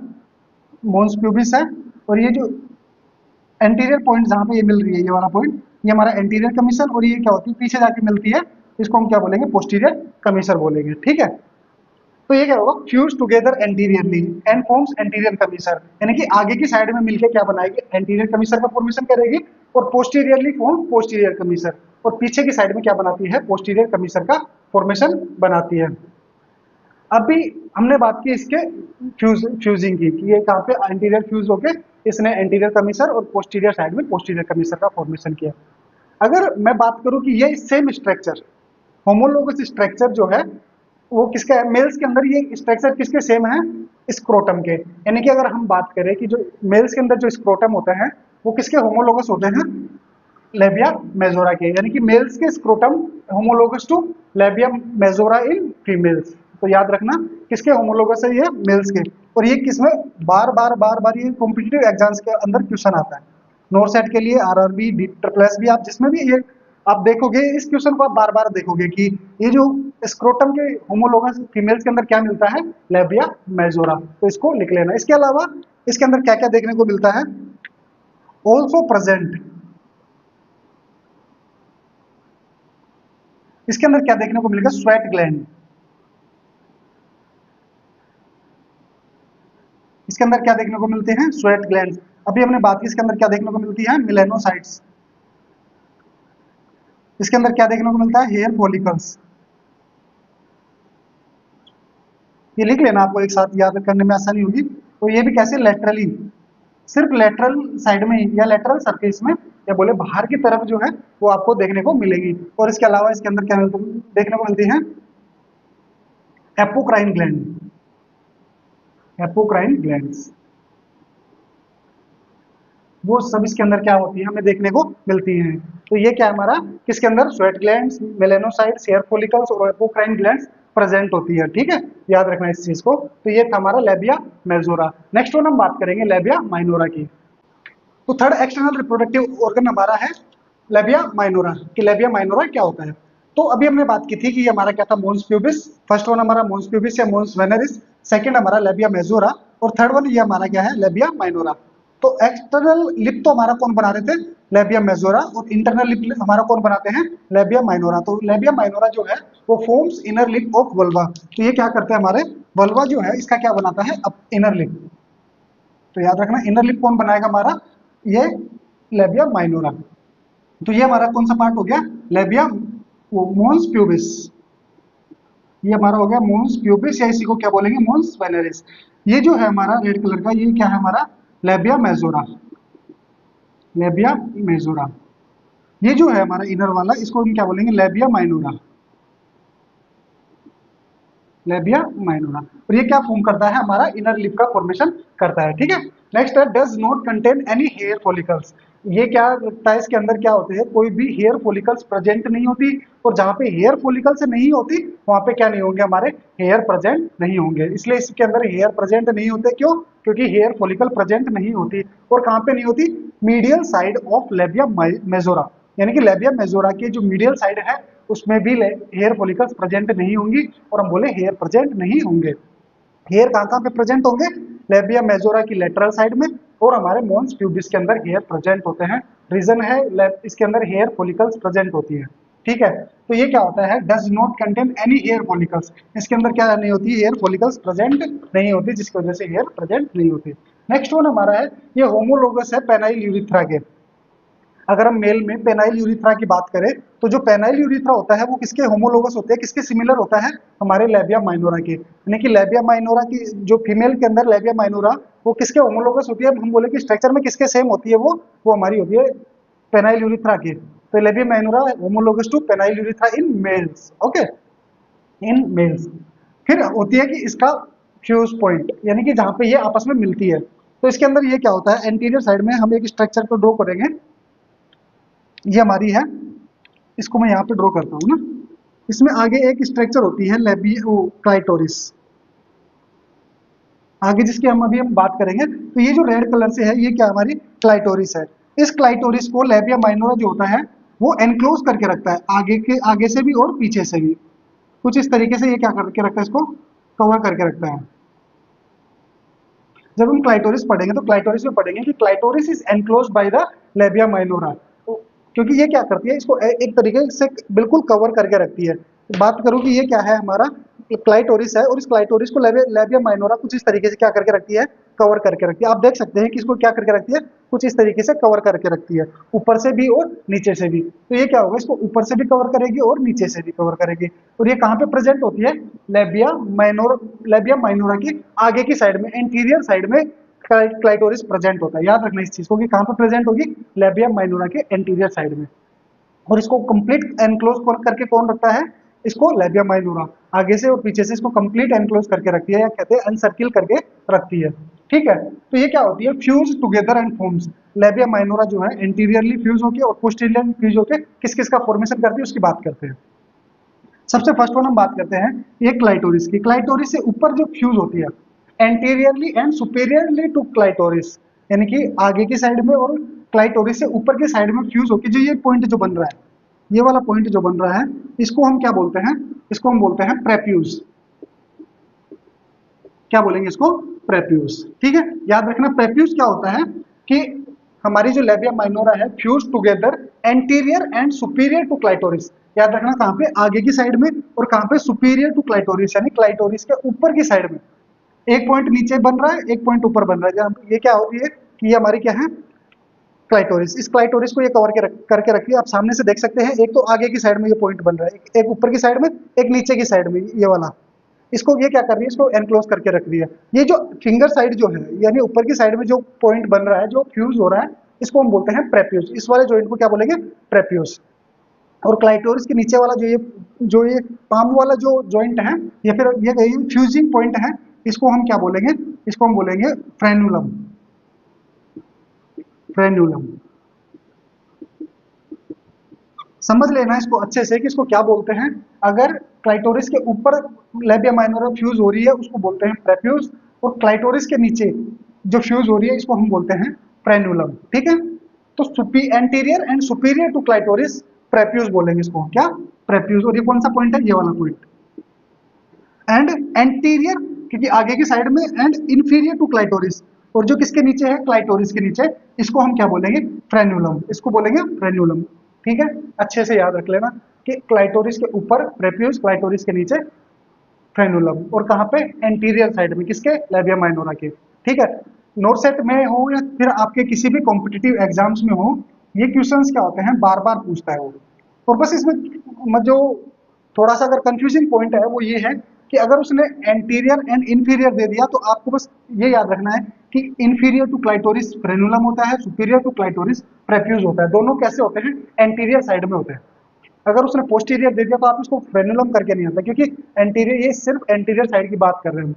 मोन्स प्यूबिस है। और ये जो एंटीरियर पॉइंट जहां पे ये मिल रही है, ये वाला पॉइंट, ये हमारा एंटीरियर कमीशन, और ये क्या होती है पीछे जाके मिलती है, इसको हम क्या बोलेंगे, पोस्टीरियर कमीशन बोलेंगे। ठीक है, तो ये क्या होगा, fuse together anteriorly and forms anterior commission, यानी कि आगे की साइड में मिलकर क्या बनाएगी, एंटीरियर कमीशन का फॉर्मेशन करेगी, और पोस्टीरियरली फॉर्म पोस्टीरियर कमीशन, और पीछे की साइड में क्या बनाती है, पोस्टीरियर कमीशन का फॉर्मेशन बनाती है। अभी हमने बात की इसके फ्यूजिंग की, कि ये कहाँ पे एंटीरियर फ्यूज होके इसने एंटीरियर कमीसर और पोस्टीरियर साइड में पोस्टीरियर कमीसर का फॉर्मेशन किया। अगर मैं बात करूं कि ये सेम स्ट्रक्चर, होमोलोगस स्ट्रक्चर जो है वो किसका है, मेल्स के अंदर ये स्ट्रक्चर किसके सेम है, स्क्रोटम के। यानी कि अगर हम बात करें कि जो मेल्स के अंदर जो स्क्रोटम होता है वो किसके होमोलोगस होते हैं, लेबिया मेजोरा के, यानी कि मेल्स के scrotum homologous to labia majora in females. तो याद रखना किसके होमोलोगस है, ये मेल्स के। और ये किसमें बार बार ये कॉम्पिटिटिव एग्जाम्स के अंदर क्वेश्चन आता है, नोरसेट के लिए, आरआरबी, डी ट्रिपल एस भी, आप जिसमें भी ये आप देखोगे इस क्वेश्चन को आप बार बार देखोगे कि ये जो स्क्रोटम के होमोलोगस फीमेल्स के अंदर क्या मिलता है, लेबिया मेजोरा। तो इसको लिख लेना। इसके अलावा इसके अंदर क्या क्या देखने को मिलता है, ऑल्सो प्रेजेंट, इसके अंदर क्या देखने को मिलेगा, स्वेट ग्लैंड, इसके अंदर क्या देखने को मिलते हैं, स्वेट ग्लैंड। अभी हमने बात की इसके अंदर क्या देखने को मिलती है, मिलेनोसाइट्स, इसके अंदर क्या देखने को मिलता है, हेयर फॉलिकल्स। ये लिख लेना, आपको एक साथ याद करने में आसानी होगी। तो ये भी कैसे, लेटरली, सिर्फ लेटरल साइड में या लेटरल सरफेस में या बोले बाहर की तरफ जो है वो आपको देखने को मिलेगी। और इसके अलावा इसके अंदर क्या देखने को मिलती है, एपोक्राइन ग्लैंड, एपोक्राइन ग्लैंड्स। वो सब इसके अंदर क्या होती है हमें देखने को मिलती हैं। तो ये क्या है हमारा, किसके अंदर, sweat glands, melanocytes, hair follicles और एपोक्राइन ग्लैंड्स प्रेजेंट होती है। ठीक है, याद रखना इस चीज को। तो ये था हमारा लेबिया मेजोरा। नेक्स्ट वन हम बात करेंगे लेबिया माइनोरा की। तो थर्ड एक्सटर्नल रिप्रोडक्टिव ऑर्गन हमारा है लेबिया माइनोरा। कि लेबिया माइनोरा क्या होता है। तो अभी हमने बात की थी कि हमारा क्या था, मोन्स प्यूबिस। फर्स्ट वन हमारा मोन्स प्यूबिस या मोन्स वेनरिस, सेकंड हमारा लेबिया मेजोरा, और थर्ड वन ये हमारा क्या है, लेबिया माइनोरा। तो एक्सटर्नल लिप तो हमारा कौन बना रहे थे, लेबिया मेजोरा, और इंटरनल लिप हमारा कौन बनाते हैं, लेबिया माइनोरा। तो लेबिया माइनोरा जो है वो forms inner lip of vulva. तो ये क्या करते हैं, हमारे वल्वा जो है इसका क्या बनाता है, अब इनर लिप। तो याद रखना इनर लिप कौन बनाएगा हमारा, ये लेबिया माइनोरा। तो ये हमारा कौन सा पार्ट हो गया, लेबिया मोन्स प्यूबिस। ये हमारा हो गया मोन्स प्यूबिस, या इसी को क्या बोलेंगे, मोन्स वेनरिस। ये जो है हमारा रेड कलर का, ये क्या है हमारा, लेबिया मेजोरा। Labia majora. ये जो है हमारा इनर वाला, इसको हम क्या बोलेंगे, लेबिया माइनोरा। लेबिया माइनोरा। और ये क्या फॉर्म करता है, हमारा इनर लिप का फॉर्मेशन करता है। ठीक है, नेक्स्ट है does not contain any hair follicles. ये क्या लगता है, इसके अंदर क्या होते हैं, कोई भी हेयर फॉलिकल्स प्रेजेंट नहीं होती। और जहां पे हेयर फॉलिकल्स नहीं होती वहां पे क्या नहीं होंगे, हमारे हेयर प्रेजेंट नहीं होंगे। इसलिए इसके अंदर हेयर प्रेजेंट नहीं होते, क्यों, क्योंकि हेयर फॉलिकल प्रेजेंट नहीं होती। और कहां पे नहीं होती, medial side of labia majora. यानी कि लेबिया मेजोरा की जो मीडियल साइड है उसमें भी हेयर फॉलिकल्स प्रेजेंट नहीं होंगी। और हम बोले हेयर प्रेजेंट नहीं होंगे। हेयर कहाँ कहाँ पे प्रेजेंट होंगे, लेबिया मेजोरा की लेटरल साइड में, और हमारे मोन्स प्यूबिस के अंदर हेयर प्रेजेंट होते हैं। रीजन है इसके अंदर हेयर फॉलिकल्स प्रेजेंट होती है। ठीक है, तो ये क्या होता है, does not contain any hair follicles. इसके अंदर क्या नहीं होती, हेयर फॉलिकल्स प्रेजेंट नहीं होती, जिसकी वजह से हेयर प्रेजेंट नहीं होती। नेक्स्ट वन हमारा है, ये होमोलोगस है पेनाइल यूरिथ्रा के। अगर हम मेल में पेनाइल यूरिथ्रा की बात करें, तो जो पेनाइल यूरिथ्रा होता है वो किसके होमोलोगस होते हैं, किसके सिमिलर होता है, हमारे लेबिया माइनोरा के। यानी कि लेबिया माइनोरा की जो फीमेल के अंदर लेबिया माइनोरा, वो किसके होमोलोगस होती है, हम बोले कि स्ट्रक्चर में किसके सेम होती है, वो हमारी होती है पेनाइल यूरिथ्रा की। तो labia minora homologous to penile urethra in males. Okay, in males. फिर होती है कि इसका फ्यूज पॉइंट, यानी कि जहां पे ये आपस में मिलती है। तो इसके अंदर ये क्या होता है, एंटीरियर साइड में हम एक स्ट्रक्चर को ड्रॉ करेंगे। ये हमारी है, इसको मैं यहाँ पे ड्रॉ करता हूँ ना। इसमें आगे एक स्ट्रक्चर होती है क्लाइटोरिस, आगे जिसकी हम बात करेंगे। तो ये जो रेड कलर से है, ये क्या हमारी क्लाइटोरिस है। इस क्लाइटोरिस को लेबिया माइनोरा जो होता है वो एनक्लोज करके रखता है, आगे से भी और पीछे से भी। कुछ इस तरीके से ये क्या करके रखता है, इसको कवर करके रखता है। जब हम क्लाइटोरिस पढ़ेंगे तो क्लाइटोरिस में पढ़ेंगे कि clitoris is enclose by the labia minora. तो क्योंकि ये क्या करती है, इसको एक तरीके से बिल्कुल कवर करके रखती है। बात करूं कि ये क्या है, हमारा क्लाइटोरिस है, और इस क्लाइटोरिस को लेबिया माइनोरा कुछ इस तरीके से क्या करके रखती है, कवर करके रखती है। आप देख सकते हैं कि इसको क्या करके रखती है, कुछ इस तरीके से कवर करके रखती है, ऊपर से भी और नीचे से भी। तो ये क्या होगा, इसको ऊपर से भी कवर करेगी और नीचे से भी कवर करेगी। और ये कहाँ पे प्रेजेंट होती है, लेबिया माइनोरा की आगे की साइड में, एंटीरियर साइड में क्लाइटोरिस प्रेजेंट होता है। याद रखना इस चीज को कि कहाँ पे प्रेजेंट होगी, लेबिया माइनोरा के एंटीरियर साइड में। और इसको कंप्लीट एनक्लोज करके कौन रखता है, इसको लेबिया माइनोरा। आगे से और पीछे से इसको कंप्लीट एनक्लोज करके रखती है, या कहते हैं अनसर्किल करके रखती है। ठीक है, तो ये क्या होती है, fuse together and forms. Labia minora जो है एंटीरियरली फ्यूज होकर और पोस्टीरियरली फ्यूज होकर किस किस का फॉर्मेशन करती है उसकी बात करते हैं। सबसे फर्स्ट वन हम बात करते हैं ये क्लाइटोरिस की। क्लाइटोरिस से ऊपर जो फ्यूज होती है एंटीरियरली एंड सुपेरियरली टू क्लाइटोरिस, यानी कि आगे की साइड में और क्लाइटोरिस से ऊपर की साइड में फ्यूज होकर जो ये पॉइंट जो बन रहा है, ये वाला पॉइंट जो बन रहा है, इसको हम क्या बोलते हैं, इसको हम बोलते हैं प्रेप्यूज। क्या बोलेंगे इसको, प्रेप्यूज। ठीक है, याद रखना प्रेप्यूज क्या होता है कि हमारी जो लेबिया माइनोरा है fuse together anterior and superior to clitoris. याद रखना कहां पे, आगे की साइड में, और कहां पे, सुपीरियर टू क्लाइटोरिस, यानी क्लाइटोरिस के ऊपर की साइड में। एक पॉइंट नीचे बन रहा है, एक पॉइंट ऊपर बन रहा है। ये क्या हो रही है कि ये हमारी क्या है, क्लाइटोरिस। इस क्लाइटोरिस को ये कवर करके रखिए। आप सामने से देख सकते हैं, एक तो आगे की साइड में ये पॉइंट बन रहा है, एक ऊपर की साइड में, एक नीचे की साइड में, ये वाला। इसको ये क्या कर रही है, इसको एनक्लोज करके रख रही है। ये जो फिंगर साइड जो है, यानी ऊपर की साइड में जो पॉइंट बन रहा है, जो फ्यूज हो रहा है, इसको हम बोलते हैं प्रेप्यूज। इस वाले जॉइंट को क्या बोलेंगे, प्रेप्यूज। और क्लाइटोरिस के नीचे वाला जो ये पाम वाला जो जॉइंट है, या फिर ये फ्यूजिंग पॉइंट है, इसको हम क्या बोलेंगे, इसको हम बोलेंगे फ्रेनुलम। फ्रेन्यूलम। समझ लेना इसको अच्छे से कि इसको क्या बोलते हैं। अगर क्लाइटोरिस के ऊपर लेबिया माइनोरा फ्यूज हो रही है उसको बोलते हैं प्रेफ्यूज, और क्लाइटोरिस के नीचे जो फ्यूज हो रही है इसको हम बोलते हैं फ्रेन्यूलम। ठीक है, तो anterior and superior to clitoris prepuce बोलेंगे इसको, क्या? प्रेफ्यूज। और ये कौन सा पॉइंट है? ये वाला पॉइंट। एंड एंटीरियर क्योंकि आगे की साइड में, एंड इंफीरियर टू क्लाइटोरिस, और जो किसके नीचे है? क्लाइटोरिस के नीचे, इसको हम क्या बोलेंगे? फ्रेन्यूलम। इसको बोलेंगे फ्रेन्यूलम। ठीक है, अच्छे से याद रख लेना कि क्लाइटोरिस के ऊपर प्रेफ्यूज, क्लाइटोरिस के नीचे फ्रेन्यूलम, और कहाँ पे? एंटीरियर साइड में, किसके? लेबिया माइनोरा के। ठीक है, नोरसेट में हो या फिर आपके किसी भी कॉम्पिटिटिव एग्जाम्स में हो, ये क्वेश्चंस क्या होते हैं, बार बार पूछता है वो। और बस इसमें जो थोड़ा सा अगर कंफ्यूजिंग पॉइंट है वो ये है कि अगर उसने एंटीरियर एंड इंफीरियर दे दिया तो आपको बस ये याद रखना है कि इंफीरियर टू क्लाइटोरिस फ्रेन्यूलम होता है, सुपीरियर टू क्लाइटोरिस प्रेफ्यूज होता है। दोनों कैसे होते हैं? एंटीरियर साइड में होते हैं। अगर उसने पोस्टीरियर दे दिया तो आप इसको फ्रेन्यूलम करके नहीं आता, क्योंकि एंटीरियर, ये सिर्फ एंटीरियर साइड की बात कर रहे हैं।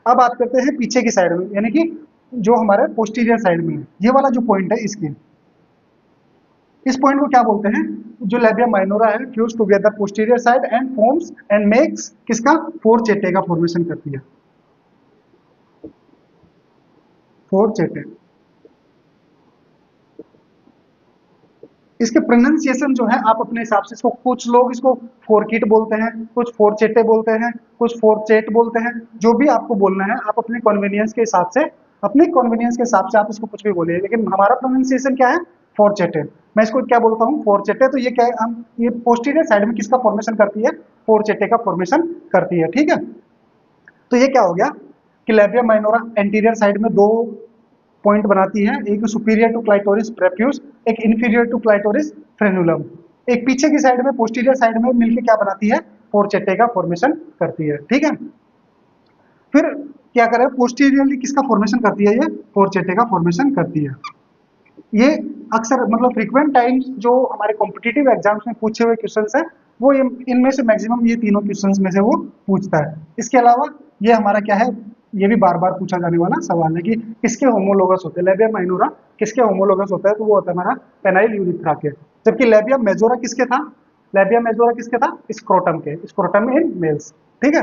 अब बात करते हैं पीछे की साइड में, यानी कि जो हमारे पोस्टीरियर साइड में है, ये वाला जो पॉइंट है इसकी, इस पॉइंट को क्या बोलते हैं? जो लेबिया माइनोरा है fuse together posterior side and forms and makes किसका? फोरचेटे का फॉर्मेशन करती है, फोरचेटे। इसके प्रोनाउंसिएशन जो है आप अपने हिसाब से इसको, कुछ लोग इसको फोरकिट बोलते हैं, कुछ फोरचेटे बोलते हैं, कुछ फोरचेट बोलते हैं। जो भी आपको बोलना है आप अपने कन्वीनियंस के हिसाब से, अपने कन्वीनियंस के हिसाब से आप इसको कुछ भी बोलिए, लेकिन हमारा प्रोनाउंसिएशन क्या है? फोरचेटे। मैं इसको क्या बोलता हूँ? फोरचेटे। तो ये क्या है, हम ये पोस्टीरियर साइड में किसका फॉर्मेशन करती है? फोरचेटे का फॉर्मेशन करती है। ठीक है, तो ये क्या हो गया कि लेबिया माइनोरा एंटीरियर साइड में दो पॉइंट बनाती है, एक सुपीरियर टू क्लाइटोरिस प्रेफ्यूज, एक इंफीरियर टू क्लाइटोरिस फ्रेन्यूलम। एक पीछे की साइड में, पोस्टीरियर साइड में मिलकर क्या बनाती है? फोरचेटे का फॉर्मेशन करती है। ठीक है, फिर क्या करें, पोस्टीरियरली किसका फॉर्मेशन करती है? ये फोरचेटे का फॉर्मेशन करती है। ये अक्सर मतलब फ्रीक्वेंट टाइम्स जो हमारे कॉम्पिटिटिव एग्जाम्स में पूछे हुए क्वेश्चंस है, वो इनमें से मैक्सिमम ये तीनों क्वेश्चंस में से वो पूछता है। इसके अलावा ये हमारा क्या है, ये भी बार बार पूछा जाने वाला सवाल है कि किसके होमोलोगस होते हैं? लेबिया माइनोरा किसके होमोलोगस होता है? तो वो होता है हमारा पेनाइल यूरिथ्रा के। जबकि लेबिया मेजोरा किसके था? लेबिया मेजोरा किसके था? स्क्रोटम के, स्क्रोटम इन मेल्स। ठीक है,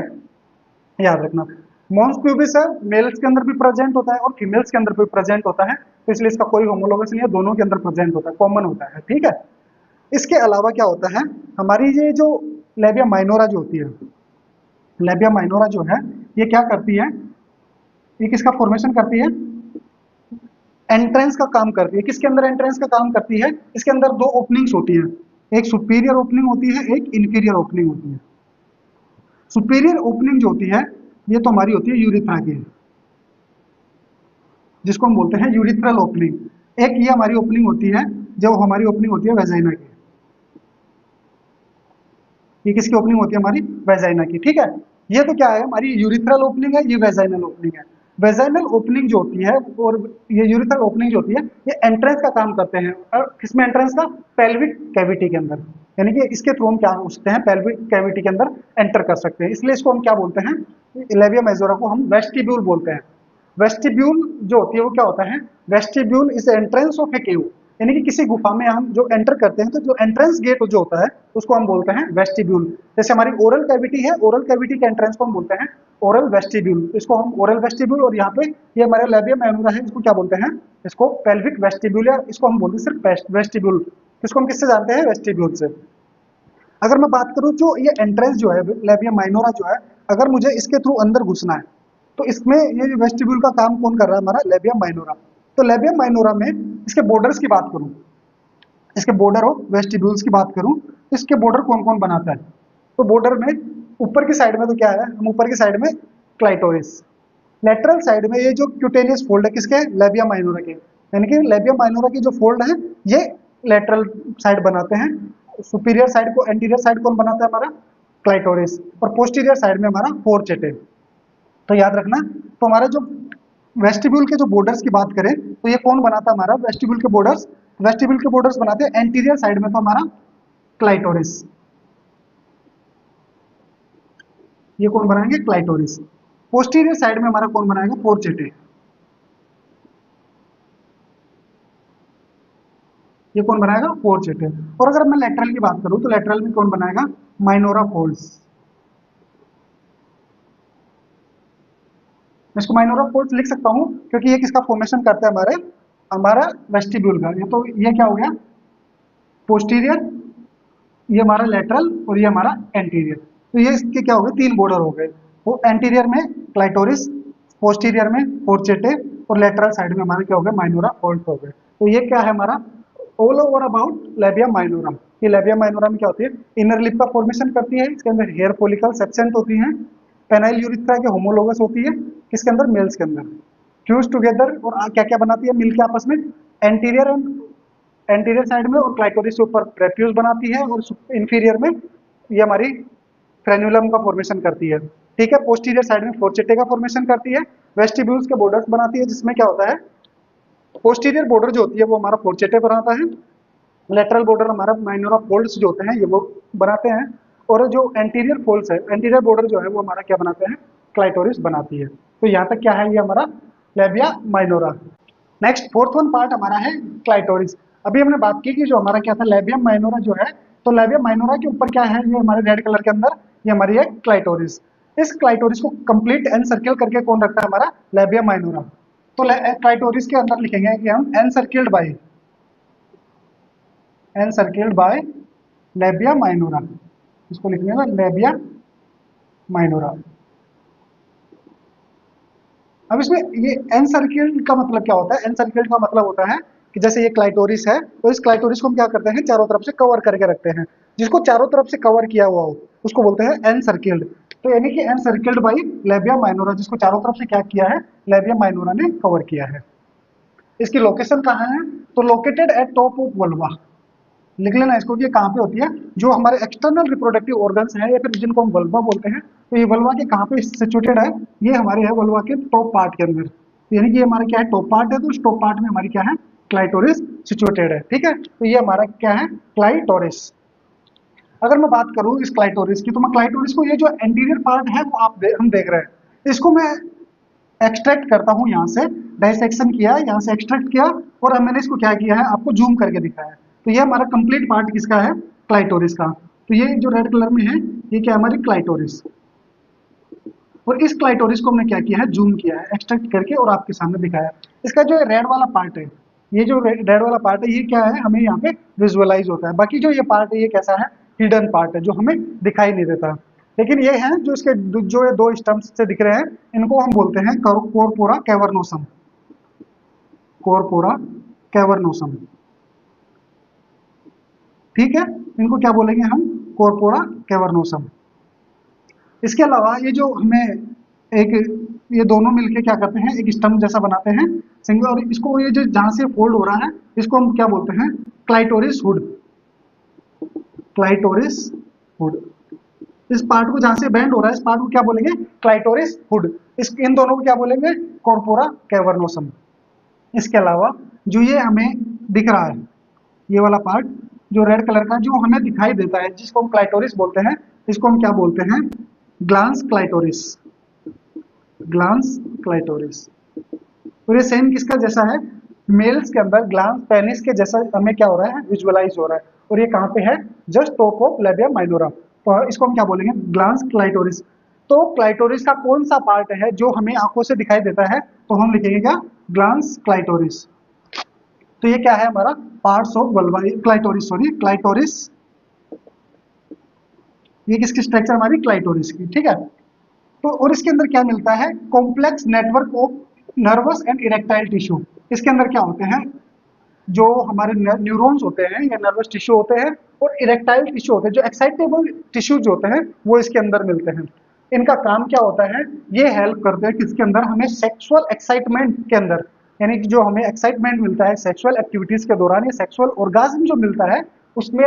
याद रखना। मॉन्स प्यूबिस है, मेल्स के अंदर भी प्रेजेंट होता है और फीमेल्स के अंदर भी प्रेजेंट होता है, तो इसलिए इसका कोई होमोलोगस नहीं है, दोनों के अंदर प्रेजेंट होता है, कॉमन होता है। ठीक है, इसके अलावा क्या होता है, हमारी ये जो लेबिया माइनोरा जो होती है, लेबिया माइनोरा जो है ये क्या करती है? ये किसका फॉर्मेशन करती है? एंट्रेंस का काम करती है। किसके अंदर एंट्रेंस का काम करती है? इसके अंदर दो ओपनिंग्स होती है, एक सुपीरियर ओपनिंग होती है, एक इंफीरियर ओपनिंग होती है। सुपीरियर ओपनिंग जो होती है ये तो हमारी होती है यूरिथ्रा की, जिसको हम बोलते हैं यूरिथ्रल ओपनिंग। एक ये हमारी ओपनिंग होती है, जो हमारी ओपनिंग होती है वेजाइना की। ये किसकी ओपनिंग होती है? हमारी वेजाइना की। ठीक है, ये तो क्या है, हमारी यूरिथ्रल ओपनिंग है, ये वेजाइनल ओपनिंग है। वेजाइनल ओपनिंग जो होती है और ये यूरिथ्रल ओपनिंग जो होती है, ये एंट्रेंस का काम करते हैं। और किसमें एंट्रेंस का? पेल्विक कैविटी के अंदर, यानी कि इसके थ्रू हम क्या हो सकते हैं? पेल्विक कैविटी के अंदर एंटर कर सकते हैं। इसलिए इसको हम क्या बोलते हैं? लेबिया मेजोरा को हम वेस्टिब्यूल बोलते हैं। वेस्टिब्यूल जो होती है वो क्या होता है? वेस्टिब्यूल इज एंट्रेंस ऑफ ए केव, यानी कि किसी गुफा में हम जो एंटर करते हैं तो जो एंट्रेंस गेट जो होता है उसको हम बोलते हैं वेस्टिब्यूल। जैसे हमारी ओरल कैविटी है, ओरल कैविटी के एंट्रेंस को हम बोलते हैं ओरल वेस्टिब्यूल, इसको हम ओरल वेस्टिब्यूल। और यहाँ पे ये हमारा लेबियम माइनोरा है, इसको क्या बोलते हैं? इसको पेल्विक वेस्टिब्यूल, या इसको हम बोलते हैं सिर्फ वेस्टिब्यूल। इसको हम किससे जानते हैं? वेस्टिब्यूल से। अगर मैं बात करूं जो ये एंट्रेंस जो है लेबियम माइनोरा जो है, अगर मुझे इसके थ्रू अंदर घुसना है तो इसमें ये वेस्टिब्यूल का काम कौन कर रहा है? हमारा लेबियम माइनोरा। तो लेबियम माइनोरा में इसके बॉर्डर्स की बात करूं, इसके बॉर्डर ऑफ वेस्टिब्यूल्स की बात करूं, इसके बॉर्डर कौन कौन बनाता है? तो बॉर्डर में ऊपर की साइड में तो क्या है, हम ऊपर की साइड में क्लाइटोरिस, लेटरल साइड में ये जो क्यूटेनियस फोल्ड है किसके? लेबियम माइनोरा के। यानी कि लेबियम माइनोरा की जो फोल्ड है ये लेटरल साइड बनाते हैं। सुपीरियर साइड को, एंटीरियर साइड कौन बनाता है? हमारा क्लाइटोरिस। और पोस्टीरियर साइड में हमारा फोरचेटे। तो याद रखना, तो हमारा जो वेस्टिब्यूल के जो बॉर्डर्स की बात करें तो ये कौन बनाता है? हमारा वेस्टिब्यूल के बॉर्डर्स, वेस्टिब्यूल के बॉर्डर्स बनाते हैं एंटीरियर साइड में तो हमारा क्लाइटोरिस। ये कौन बनाएंगे? क्लाइटोरिस। पोस्टीरियर साइड में हमारा कौन बनाएगा? फोरचेटे। ये कौन बनाएगा? फोर्चेटे। और अगर मैं लेटरल की बात करूं तो लेटरल में कौन बनाएगा? Minora folds. मैं इसको माइनोरा फोल्ड्स लिख सकता हूं क्योंकि ये किसका फॉर्मेशन करता है? हमारे हमारा वेस्टिब्यूल का। ये तो ये क्या हो गया? पोस्टीरियर, ये हमारा लेटरल और ये हमारा एंटीरियर। तो ये इसके क्या हो गए? तीन बॉर्डर हो गए। वो एंटीरियर में क्लाइटोरिस, पोस्टीरियर में फोर्चेटे और लेटरल साइड में हमारा क्या हो गया? माइनोरा फोल्ड्स हो गए। तो ये क्या है हमारा? All over about labia minora. ये लेबिया माइनोरा में क्या होती है? इनर लिप का फॉर्मेशन करती है। इसके अंदर हेयर फॉलिकल्स एब्सेंट होती हैं। पेनाइल यूरिथ्रा के होमोलोगस होती है। किसके अंदर? मेल्स के अंदर। फ्यूज टुगेदर और क्या क्या बनाती है मिल के आपस में? एंटीरियर एंड एंटीरियर साइड में और क्लाइटोरिस के ऊपर प्रेप्यूस बनाती है और इंफीरियर में ये हमारी फ्रेन्युलम का फॉर्मेशन करती है। ठीक है। पोस्टीरियर साइड में फोर्चेटे का फॉर्मेशन करती है। वेस्टिब्यूल्स के बॉर्डर्स बनाती है जिसमें क्या होता है? पोस्टीरियर बॉर्डर जो होती है वो हमारा फोर्चेटे बनाता है। लेटरल बॉर्डर हमारा माइनोरा फोल्ड्स जो होते हैं ये वो बनाते हैं। और जो एंटीरियर फोल्ड्स है, एंटीरियर बॉर्डर जो है वो हमारा क्या बनाते हैं? क्लाइटोरिस बनाती है। तो यहाँ तक क्या है? ये हमारा labia minora. Next fourth one part हमारा है क्लाइटोरिस। अभी हमने बात की कि जो हमारा क्या था? लेबियम माइनोरा जो है, तो लेबियम माइनोरा के ऊपर क्या है? ये हमारे रेड कलर के अंदर ये हमारी है क्लाइटोरिस। इस क्लाइटोरिस को कंप्लीट एन सर्किल करके कौन रखता है? हमारा लेबियम माइनोरा। तो क्लाइटोरिस के अंदर लिखेंगे कि हम encircled by labia minora. इसको लिखेंगे ना लेबिया माइनोरा। अब इसमें ये एन सर्किल का मतलब क्या होता है? एन सर्किल का मतलब होता है कि जैसे ये क्लाइटोरिस है तो इस क्लाइटोरिस को हम क्या करते हैं? चारों तरफ से कवर करके रखते हैं। जिसको चारों तरफ से कवर किया हुआ हो उसको बोलते हैं एन सर्किल्ड। तो यानी कि encircled by labia minora, जिसको चारों तरफ से क्या किया है? लेबिया माइनोरा ने कवर किया है। इसकी लोकेशन कहाँ है? तो located at top of vulva. लिख लेना इसको कि ये कहाँ पे होती है? जो हमारे एक्सटर्नल रिप्रोडक्टिव ऑर्गन्स हैं या फिर जिनको हम वल्वा बोलते हैं, तो ये वल्वा के कहाँ पे सिचुएटेड है? ये हमारे है वल्वा के टॉप पार्ट के अंदर। तो यानी कि ये हमारा क्या है? टॉप पार्ट है। तो उस टॉप पार्ट में हमारी क्या है? क्लाइटोरिस सिचुएटेड है। ठीक है। तो ये हमारा क्या है? क्लाइटोरिस। अगर मैं बात करूं इस क्लाइटोरिस की, तो मैं क्लाइटोरिस को ये जो एंटीरियर पार्ट है वो हम देख रहे हैं, इसको मैं एक्सट्रैक्ट करता हूं यहाँ से। डाइसेक्शन किया, यहाँ से एक्सट्रैक्ट किया और मैंने इसको क्या किया है? आपको जूम करके दिखाया। तो ये हमारा कंप्लीट पार्ट किसका है? क्लाइटोरिस का। तो ये जो रेड कलर में है ये क्या है? हमारी क्लाइटोरिस। और इस क्लाइटोरिस को हमने क्या किया है? जूम किया है, एक्सट्रैक्ट करके और आपके सामने दिखाया। इसका जो रेड वाला पार्ट है, ये जो रेड वाला पार्ट है ये क्या है? हमें यहाँ पे विजुअलाइज होता है। बाकी जो ये पार्ट है ये कैसा है? हिडन पार्ट है जो हमें दिखाई नहीं देता। लेकिन ये है जो इसके जो ये दो स्टम्प्स से दिख रहे हैं, इनको हम बोलते हैं कोरपोरा कैवर्नोसम। Corpora cavernosum. ठीक है। इनको क्या बोलेंगे हम? Corpora cavernosum. इसके अलावा ये जो हमें एक ये दोनों मिलके क्या करते हैं? एक स्टम्प जैसा बनाते हैं सिंगल। और इसको ये जो जहां से फोल्ड हो रहा है इसको हम क्या बोलते हैं? Clitoris hood. Clitoris hood. इस पार्ट को जहां से बेंड हो रहा है इस पार्ट को क्या बोलेंगे? Clitoris hood. इस इन दोनों को क्या बोलेंगे? Corpora cavernosum. इसके अलावा जो ये हमें दिख रहा है ये वाला पार्ट जो रेड कलर का जो हमें दिखाई देता है जिसको हम क्लाइटोरिस बोलते हैं, इसको हम क्या बोलते हैं? Glans clitoris. Glans clitoris. और ये सेम किसका जैसा है? मेल्स के अंदर ग्लांस पेनिस के जैसा हमें क्या हो रहा है? विजुअलाइज हो रहा है। और ये कहाँ पे है? Just top of labia minora. तो इसको हम क्या बोलेंगे? Glance clitoris. तो क्लाइटोरिस का कौन सा पार्ट है जो हमें आंखों से दिखाई देता है? तो हम लिखेंगे क्या? Glans clitoris. तो ये क्या है हमारा? Parts of vulva clitoris, sorry clitoris. ये किसकी स्ट्रक्चर? हमारी क्लाइटोरिस की। ठीक है। तो और इसके अंदर क्या मिलता है? Complex network of nervous and erectile tissue. इसके अंदर क्या होते हैं? जो हमारे न्यूरॉन्स होते हैं या नर्वस टिश्यू होते हैं और इरेक्टाइल टिश्यू होते हैं, जो एक्साइटेबल टिश्यू जो होते हैं वो इसके अंदर मिलते हैं। इनका काम क्या होता है? ये हेल्प करते हैं किसके अंदर? हमें सेक्सुअल एक्साइटमेंट के अंदर, यानी कि जो हमें एक्साइटमेंट मिलता है सेक्सुअल एक्टिविटीज के दौरान, ये सेक्सुअल ऑर्गाज्म जो मिलता है उसमें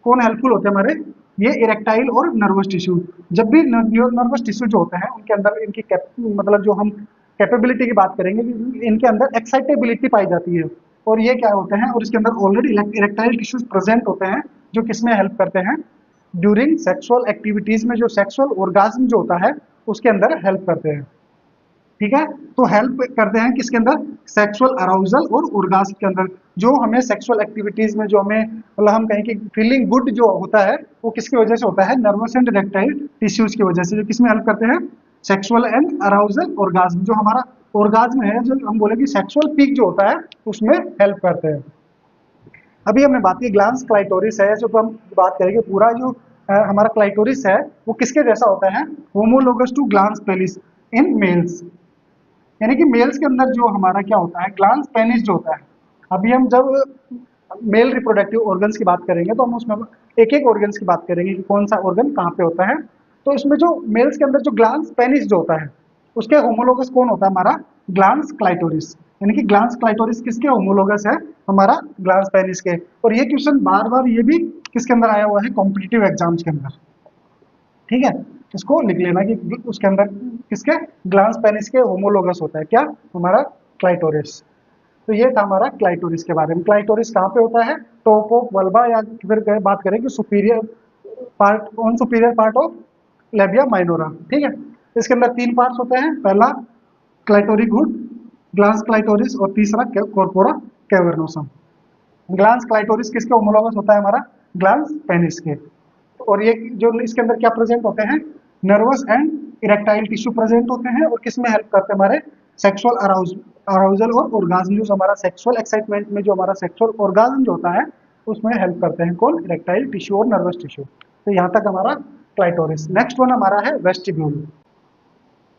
कौन हेल्पफुल होते हैं? हमारे ये इरेक्टाइल और नर्वस टिश्यू। जब भी नर्वस टिश्यू जो होते हैं उनके अंदर इनकी मतलब जो हम कैपेबिलिटी की बात करेंगे, इनके अंदर एक्साइटेबिलिटी पाई जाती है। और ये क्या होते हैं? और इसके अंदर ऑलरेडी इरेक्टाइल टिश्यूज प्रेजेंट होते हैं जो किसमें हेल्प करते हैं? ड्यूरिंग सेक्सुअल एक्टिविटीज में, जो सेक्सुअल ऑर्गाज्म जो होता है उसके अंदर हेल्प करते हैं। ठीक है। तो हेल्प करते हैं किसके अंदर, सेक्सुअल अराउजल और orgasm के अंदर। जो हमें सेक्सुअल एक्टिविटीज में जो हमें मतलब हम कहें कि फीलिंग गुड जो होता है वो किसकी वजह से होता है, नर्वस एंड इरेक्टाइल टिश्यूज की वजह से। जो किसमें हेल्प करते हैं, सेक्सुअल एंड अराउजल orgasm। जो हमारा orgasm है, जो हम बोले कि सेक्सुअल पीक जो होता है उसमें हेल्प करते हैं। अभी हमने बात की ग्लांस क्लाइटोरिस है, जो हम बात करेंगे पूरा जो हमारा क्लाइटोरिस है वो किसके जैसा होता है, homologous to glans penis in males. यानी कि मेल्स के अंदर जो हमारा क्या होता है, ग्लांस पेनिस जो होता है। अभी हम जब मेल रिप्रोडक्टिव ऑर्गन्स की बात करेंगे तो हम उसमें एक एक ऑर्गन्स की बात करेंगे कि कौन सा ऑर्गन कहाँ पे होता है। तो इसमें जो मेल्स के अंदर जो ग्लांस पेनिस जो होता है उसके होमोलोगस कौन होता है, हमारा ग्लांस क्लाइटोरिस। यानी कि ग्लांस क्लाइटोरिस किसके होमोलोगस है, हमारा ग्लांस पेनिस के। और ये क्वेश्चन बार बार ये भी किसके अंदर आया हुआ है, कॉम्पिटिटिव एग्जाम्स के अंदर। ठीक है, इसको लिख लेना कि उसके अंदर किसके, ग्लांस पेनिस के होमोलोगस होता है क्या, हमारा क्लाइटोरिस। तो ये था हमारा क्लाइटोरिस के बारे में। क्लाइटोरिस कहाँ पे होता है, टॉप ऑफ वल्बा, या फिर बात करें कि superior part, on superior part of labia minora. ठीक है, इसके अंदर तीन पार्ट्स होते हैं, पहला क्लाइटोरिक हुड, ग्लांस क्लाइटोरिस, और तीसरा कॉर्पोरा कैवर्नोसम। ग्लांस क्लाइटोरिस किसके होमोलोगस होता है, हमारा ग्लांस पेनिस के। और ये जो इसके अंदर क्या प्रेजेंट होते हैं, nervous and erectile tissue present होते हैं। और किसमें हेल्प करते हैं, हमारे सेक्सुअल अराउजल और orgasm, जो हमारा सेक्सुअल एक्साइटमेंट में जो हमारा सेक्सुअल orgasm जो होता है उसमें हेल्प करते हैं कौन, इरेक्टाइल टिश्यू और नर्वस टिश्यू। तो यहाँ तक हमारा क्लाइटोरिस। नेक्स्ट वन हमारा है vestibule.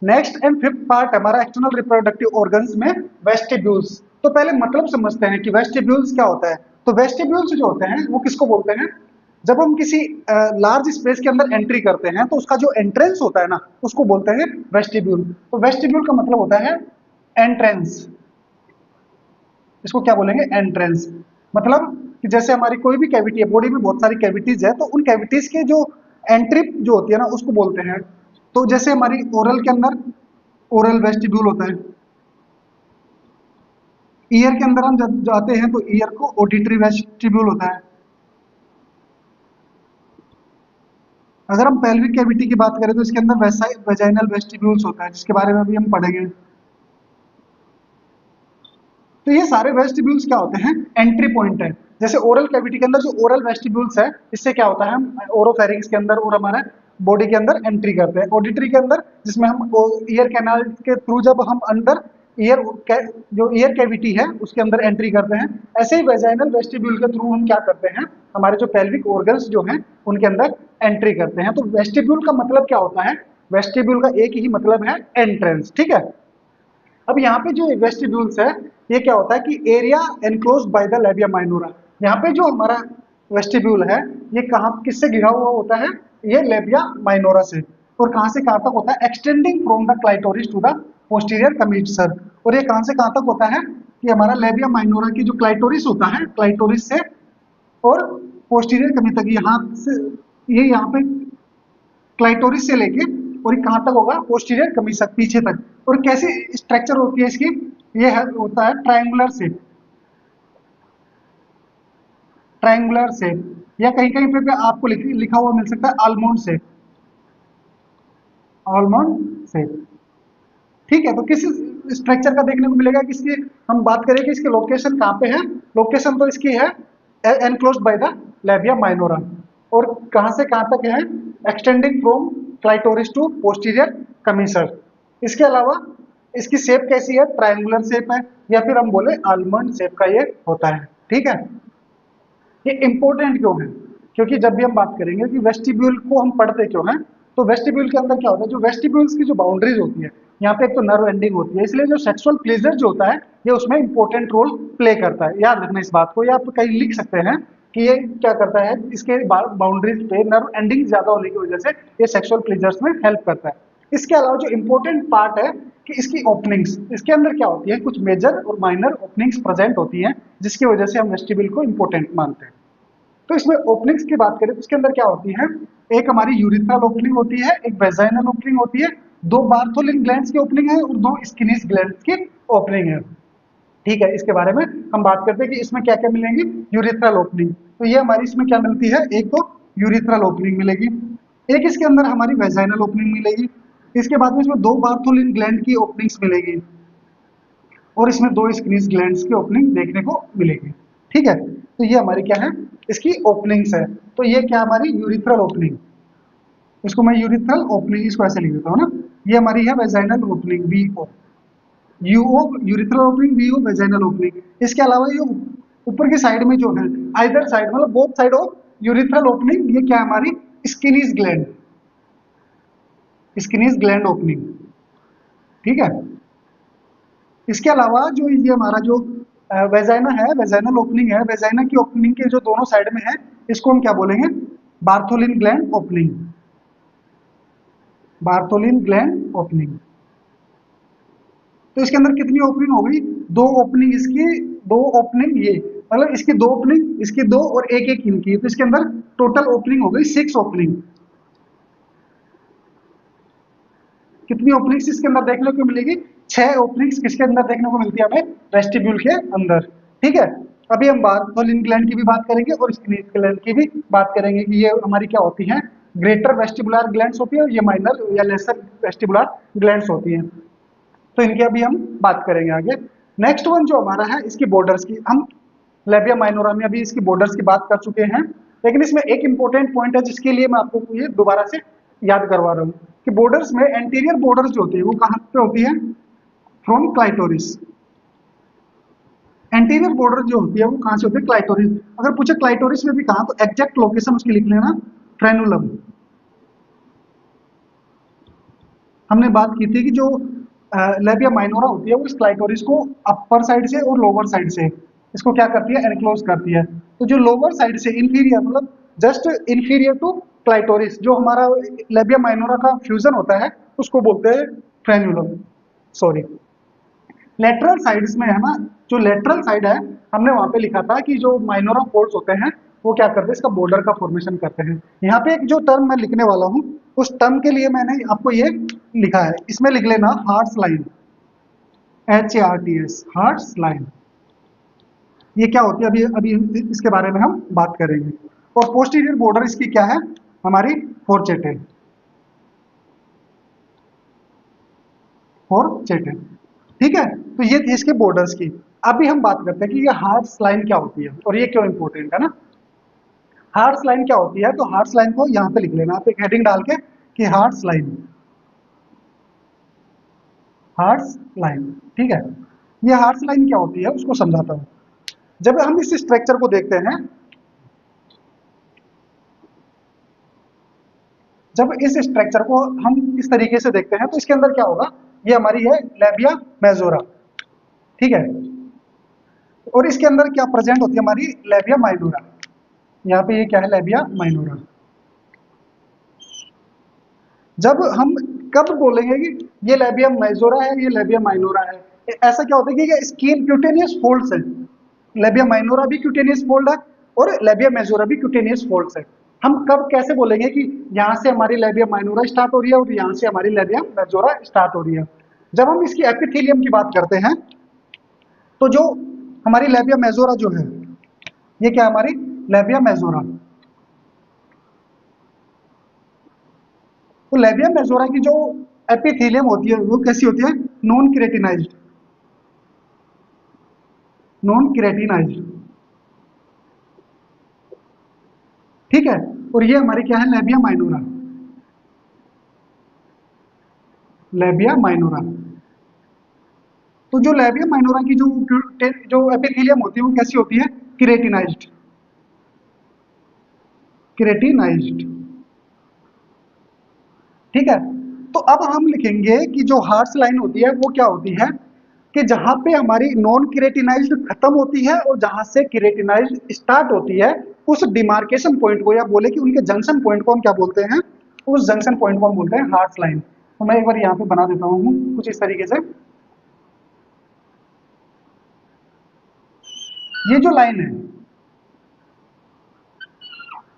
Next and fifth part हमारा एक्सटर्नल रिप्रोडक्टिव ऑर्गन्स में वेस्टिब्यूल्स। तो पहले मतलब समझते हैं कि वेस्टिब्यूल्स क्या होता है। तो वेस्टिब्यूल्स जो होते हैं वो किसको बोलते हैं, जब हम किसी लार्ज स्पेस के अंदर एंट्री करते हैं तो उसका जो एंट्रेंस होता है ना उसको बोलते हैं वेस्टिब्यूल। तो वेस्टिब्यूल का मतलब होता है एंट्रेंस। इसको क्या बोलेंगे, एंट्रेंस। मतलब कि जैसे हमारी कोई भी कैविटी है, बॉडी में बहुत सारी कैविटीज है, तो उन कैविटीज के जो एंट्री जो होती है ना उसको बोलते हैं। तो जैसे हमारी ओरल के अंदर ओरल वेस्टिब्यूल होता है, ईयर के अंदर हम जब जाते हैं तो ईयर को ऑडिटरी वेस्टिब्यूल होता है। अगर हम पेल्विक कैविटी की बात करें तो इसके अंदर वेजाइनल वेस्टिब्यूल्स होता है, जिसके बारे में भी हम पढ़ेंगे। तो ये सारे वेस्टिब्यूल्स क्या होते हैं, एंट्री पॉइंट है। जैसे ओरल कैविटी के अंदर जो ओरल वेस्टिब्यूल्स है, इससे क्या होता है, हम ओरोफेरिंग्स के अंदर और हमारे बॉडी के अंदर एंट्री करते हैं। ऑडिटरी के अंदर जिसमें हम ईयर कैनाल के थ्रू जब हम अंदर ईयर जो ईयर कैविटी है उसके अंदर एंट्री करते हैं। ऐसे ही वेजाइनल वेस्टिब्यूल के थ्रू हम क्या करते हैं, हमारे जो पेल्विक ऑर्गन्स जो हैं उनके अंदर एंट्री करते हैं। तो वेस्टिब्यूल का मतलब क्या होता है, वेस्टिब्यूल का एक ही मतलब है एंट्रेंस। ठीक है, अब यहाँ पे जो वेस्टिब्यूल्स है ये क्या होता है कि area enclose by the labia minora. यहाँ पे जो हमारा वेस्टिब्यूल है ये कहाँ किससे घिरा हुआ होता है, ये लेबिया माइनोरा से। और कहाँ से कहाँ तक होता है, extending from the clitoris to the posterior commissure. और ये कहाँ से कहाँ तक होता है कि हमारा लेबिया माइनोरा की जो क्लाइटोरिस होता है, क्लाइटोरिस से और पोस्टीरियर कमी तक, यहाँ से ये यहाँ पे क्लाइटोरिस से लेके और ये कहाँ तक होगा, पोस्टीरियर कमीज तक, पीछे तक। और कैसी स्ट्रक्चर होती है इसकी, ये होता है ट्रायंगुलर शेप, ट्रायंगुलर शेप, या कहीं कहीं पे आपको लिखा हुआ मिल सकता है आलमंड शेप, आलमंड शेप। ठीक है, तो किस स्ट्रक्चर का देखने को मिलेगा कि इसकी हम बात करें कि इसकी लोकेशन कहाँ पे है, लोकेशन तो इसकी है enclosed by the labia minora. और कहाँ से कहाँ तक है, extending from clitoris to posterior commissure. इसके अलावा इसकी शेप कैसी है, ट्रायंगुलर शेप है, या फिर हम बोले आलमंड शेप का ये होता है। ठीक है, ये इंपॉर्टेंट क्यों है, क्योंकि जब भी हम बात करेंगे कि वेस्टिब्यूल को हम पढ़ते क्यों हैं, तो वेस्टिब्यूल के अंदर क्या होता है, जो वेस्टिब्यूल्स की जो बाउंड्रीज होती है, यहाँ पे एक तो नर्व एंडिंग होती है, इसलिए जो सेक्सुअल प्लेजर जो होता है ये उसमें इंपॉर्टेंट रोल प्ले करता है। याद रखना इस बात को, या आप कहीं लिख सकते हैं कि ये क्या करता है, इसके बाउंड्रीज पे नर्व एंडिंग ज्यादा होने की वजह से ये सेक्सुअल प्लेजर्स में हेल्प करता है। इसके अलावा जो इंपॉर्टेंट पार्ट है कि इसकी ओपनिंग्स, इसके अंदर क्या होती है, कुछ मेजर और माइनर ओपनिंग्स प्रेजेंट होती हैं, जिसकी वजह से हम वेस्टिब्यूल को इंपॉर्टेंट मानते हैं। तो इसमें ओपनिंग्स की बात करें तो इसके अंदर क्या होती है, एक हमारी यूरिथ्रल ओपनिंग होती है, एक वेजाइनल ओपनिंग होती है, दो बार्थोलिन ग्लैंड्स की ओपनिंग है और दो स्किनिस ग्लैंड्स की ओपनिंग है। ठीक है, इसके बारे में हम बात करते हैं कि इसमें क्या क्या मिलेंगी, यूरिथ्रल ओपनिंग। तो ये हमारी इसमें क्या मिलती है, एक तो यूरिथ्रल ओपनिंग मिलेगी, एक इसके अंदर हमारी वेजाइनल ओपनिंग मिलेगी, इसके बाद में इसमें 2 बार्थोलिन ग्लैंड की ओपनिंग्स मिलेगी और इसमें 2 स्क्रीज ग्लैंड्स की ओपनिंग देखने को मिलेगी। ठीक है, तो ये हमारी क्या है, इसकी ओपनिंग्स है। तो ये क्या हमारी यूरिथ्रल ओपनिंग, इसको मैं यूरिथ्रल ओपनिंग इसको ऐसे लिख देता हूँ ना, ये हमारी है vaginal opening VO, UO urethral opening, VO vaginal opening. इसके अलावा ये ऊपर की साइड में जो है आइदर साइड मतलब both side of urethral opening, ये क्या है हमारी Skene's gland, Skene's gland opening. ठीक है, इसके अलावा जो ये हमारा जो वेजाइना है, वेजाइनल ओपनिंग है, वेजाइना की ओपनिंग के जो दोनों साइड में है इसको हम क्या बोलेंगे, Bartholin gland opening, Bartholin gland opening. तो इसके अंदर कितनी ओपनिंग हो गई, 2 ओपनिंग इसकी, 2 ओपनिंग ये, मतलब इसकी 2 ओपनिंग, इसकी 2 और एक एक इनकी, तो इसके अंदर टोटल ओपनिंग हो गई 6 ओपनिंग। कितनी ओपनिंग्स इसके अंदर देखने को मिलेगी, 6 ओपनिंग्स किसके अंदर देखने को मिलती है हमें, वेस्टिब्यूल के अंदर। ठीक है, अभी हम बार्थोलिन ग्लैंड की भी बात करेंगे और स्किनीज ग्लैंड की भी बात करेंगे कि ये हमारी क्या होती हैं, ग्रेटर वेस्टिबुलर ग्लैंड्स होती है और ये माइनर या लेसर वेस्टिबुलर ग्लैंड्स होती हैं। तो इनकी अभी हम बात करेंगे आगे। नेक्स्ट वन जो हमारा है इसकी बॉर्डर्स की, हम लेबिया माइनोरा में अभी इसकी बॉर्डर्स की बात कर चुके हैं, लेकिन इसमें एक इंपॉर्टेंट पॉइंट है जिसके लिए मैं आपको ये दोबारा से याद करवा रहा हूँ कि बॉर्डर्स में एंटीरियर बॉर्डर्स जो होती है वो कहाँ पे होती है, फ्रॉम क्लाइटोरिस। एंटीरियर बॉर्डर जो होती है वो कहाँ से होती है, क्लाइटोरिस। अगर पूछे क्लाइटोरिस में भी कहाँ, तो एग्जैक्ट लोकेशन उसकी लिख लेना, फ्रेनुलम। हमने बात की थी कि जो लेबिया माइनोरा होती है वो इस क्लाइटोरिस को अपर साइड से और लोअर साइड से इसको क्या करती है, एनक्लोज करती है। तो जो लोअर साइड से इंफीरियर मतलब जस्ट इंफीरियर टू क्लाइटोरिस जो हमारा लेबिया माइनोरा का फ्यूजन होता है उसको बोलते हैं फ्रेन्यूलम, सॉरी। लेटरल साइड्स में है ना, जो लेटरल साइड है हमने वहां पे लिखा था कि जो माइनोरा फोल्ड्स होते हैं वो क्या करते हैं, इसका बॉर्डर का फॉर्मेशन करते हैं। यहाँ पे एक जो टर्म मैं लिखने वाला हूँ उस टर्म के लिए मैंने आपको ये लिखा है, इसमें लिख लेना hearts line, HARTS, hearts line. ये क्या होती है अभी अभी इसके बारे में हम बात करेंगे। और पोस्टीरियर बॉर्डर इसकी क्या है, हमारी फोरचेटे, फोरचेटे। ठीक है, तो ये थी इसके बॉर्डर्स की। अभी हम बात करते हैं कि ये हार्ट्स लाइन क्या होती है और ये क्यों इंपॉर्टेंट है ना। हार्ट्स लाइन क्या होती है, तो हार्ट्स लाइन को यहाँ पे लिख लेना आप एक हेडिंग डाल के कि हार्ट्स लाइन, हार्ट्स लाइन। ठीक है, ये हार्ट्स लाइन क्या होती है उसको समझाता हूँ। जब हम इस स्ट्रक्चर को देखते हैं, जब इस स्ट्रक्चर को हम इस तरीके से देखते हैं तो इसके अंदर क्या होगा, ये हमारी है लेबिया मेजोरा। ठीक है, और इसके अंदर क्या प्रेजेंट होती है, हमारी लेबिया माइनोरा। यहाँ पे ये क्या है, लेबिया माइनोरा। जब हम कब बोलेंगे कि ये लेबिया मेजोरा है, ये लेबिया माइनोरा है, ऐसा क्या होता है कि ये स्किन क्यूटेनियस फोल्ड्स है। लेबिया माइनोरा भी क्यूटेनियस फोल्ड है और लेबिया मेजोरा भी क्यूटेनियस फोल्ड्स है। हम कब कैसे बोलेंगे कि यहाँ से हमारी लेबिया माइनोरा स्टार्ट हो रही है और यहाँ से हमारी लेबिया मेजोरा स्टार्ट हो रही है, जब हम इसकी एपिथेलियम की बात करते हैं। तो जो हमारी लेबिया मेजोरा जो है, ये क्या हमारी लेबिया मेजोरा, तो लेबिया मेजोरा की जो एपिथेलियम होती है वो कैसी होती है, नॉन क्रेटिनाइज्ड, नॉन क्रेटिनाइज्ड। ठीक है, और ये हमारी क्या है, लेबिया माइनोरा, लेबिया माइनोरा। तो जो लेबिया माइनोरा की जो एपिथेलियम होती है वो कैसी होती है, क्रेटिनाइज्ड, क्रेटिनाइज्ड। ठीक है, तो अब हम लिखेंगे कि जो हार्ट्स लाइन होती है वो क्या होती है, कि जहां पे हमारी नॉन क्रेटिनाइज्ड खत्म होती है और जहां से क्रेटिनाइज्ड स्टार्ट होती है, उस डिमार्केशन पॉइंट को या बोले कि उनके जंक्शन पॉइंट को हम क्या बोलते हैं, उस जंक्शन पॉइंट को हम बोलते हैं हार्ट्स लाइन। तो मैं एक बार यहाँ पे बना देता हूँ कुछ इस तरीके से। ये जो लाइन है,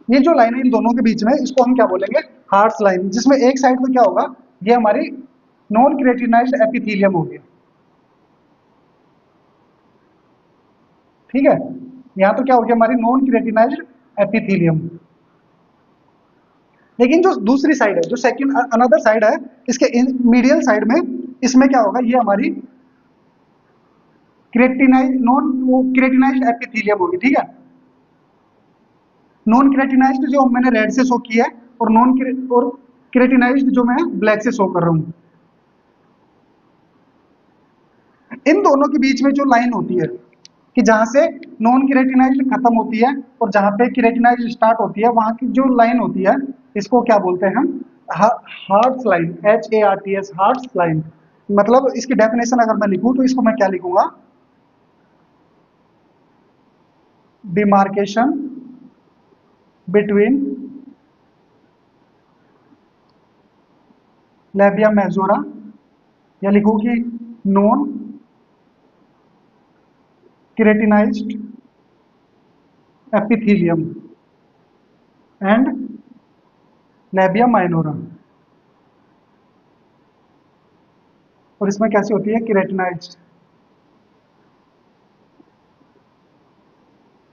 ये जो लाइन है इन दोनों के बीच में, इसको हम क्या बोलेंगे, हार्ट्स लाइन, जिसमें एक साइड में क्या होगा, ये हमारी नॉन क्रेटिनाइज्ड एपिथेलियम हो गया। ठीक है, यहाँ तो क्या हो गया, हमारी नॉन क्रेटिनाइज्ड एपिथेलियम। लेकिन जो दूसरी साइड है, जो सेकंड अनदर साइड है, इसके मीडियल साइड में, इसमें क्या होगा, ये हमारी क्रेटिनाइज्ड एपिथेलियम होगी, ठीक है। नॉन क्रेटिनाइज्ड जो मैंने रेड से शो किया है, और और क्रेटिनाइज्ड जो मैं ब्लैक से शो कर रहा हूं। इन दोनों के बीच में जो लाइन होती है, कि जहां से नॉन क्रेटिनाइज्ड खत्म होती है और जहां पे क्रेटिनाइज्ड स्टार्ट होती है, वहां की जो लाइन होती है, इसको क्या बोलते हैं हम, hearts line, HARTS, hearts line. मतलब इसकी डेफिनेशन अगर मैं लिखूं तो इसको मैं क्या लिखूंगा, डिमार्केशन बिटवीन लेबिया मेजोरा, या लिखूं कि non keratinized epithelium and labia minora. और इसमें कैसी होती है, क्रेटिनाइज्ड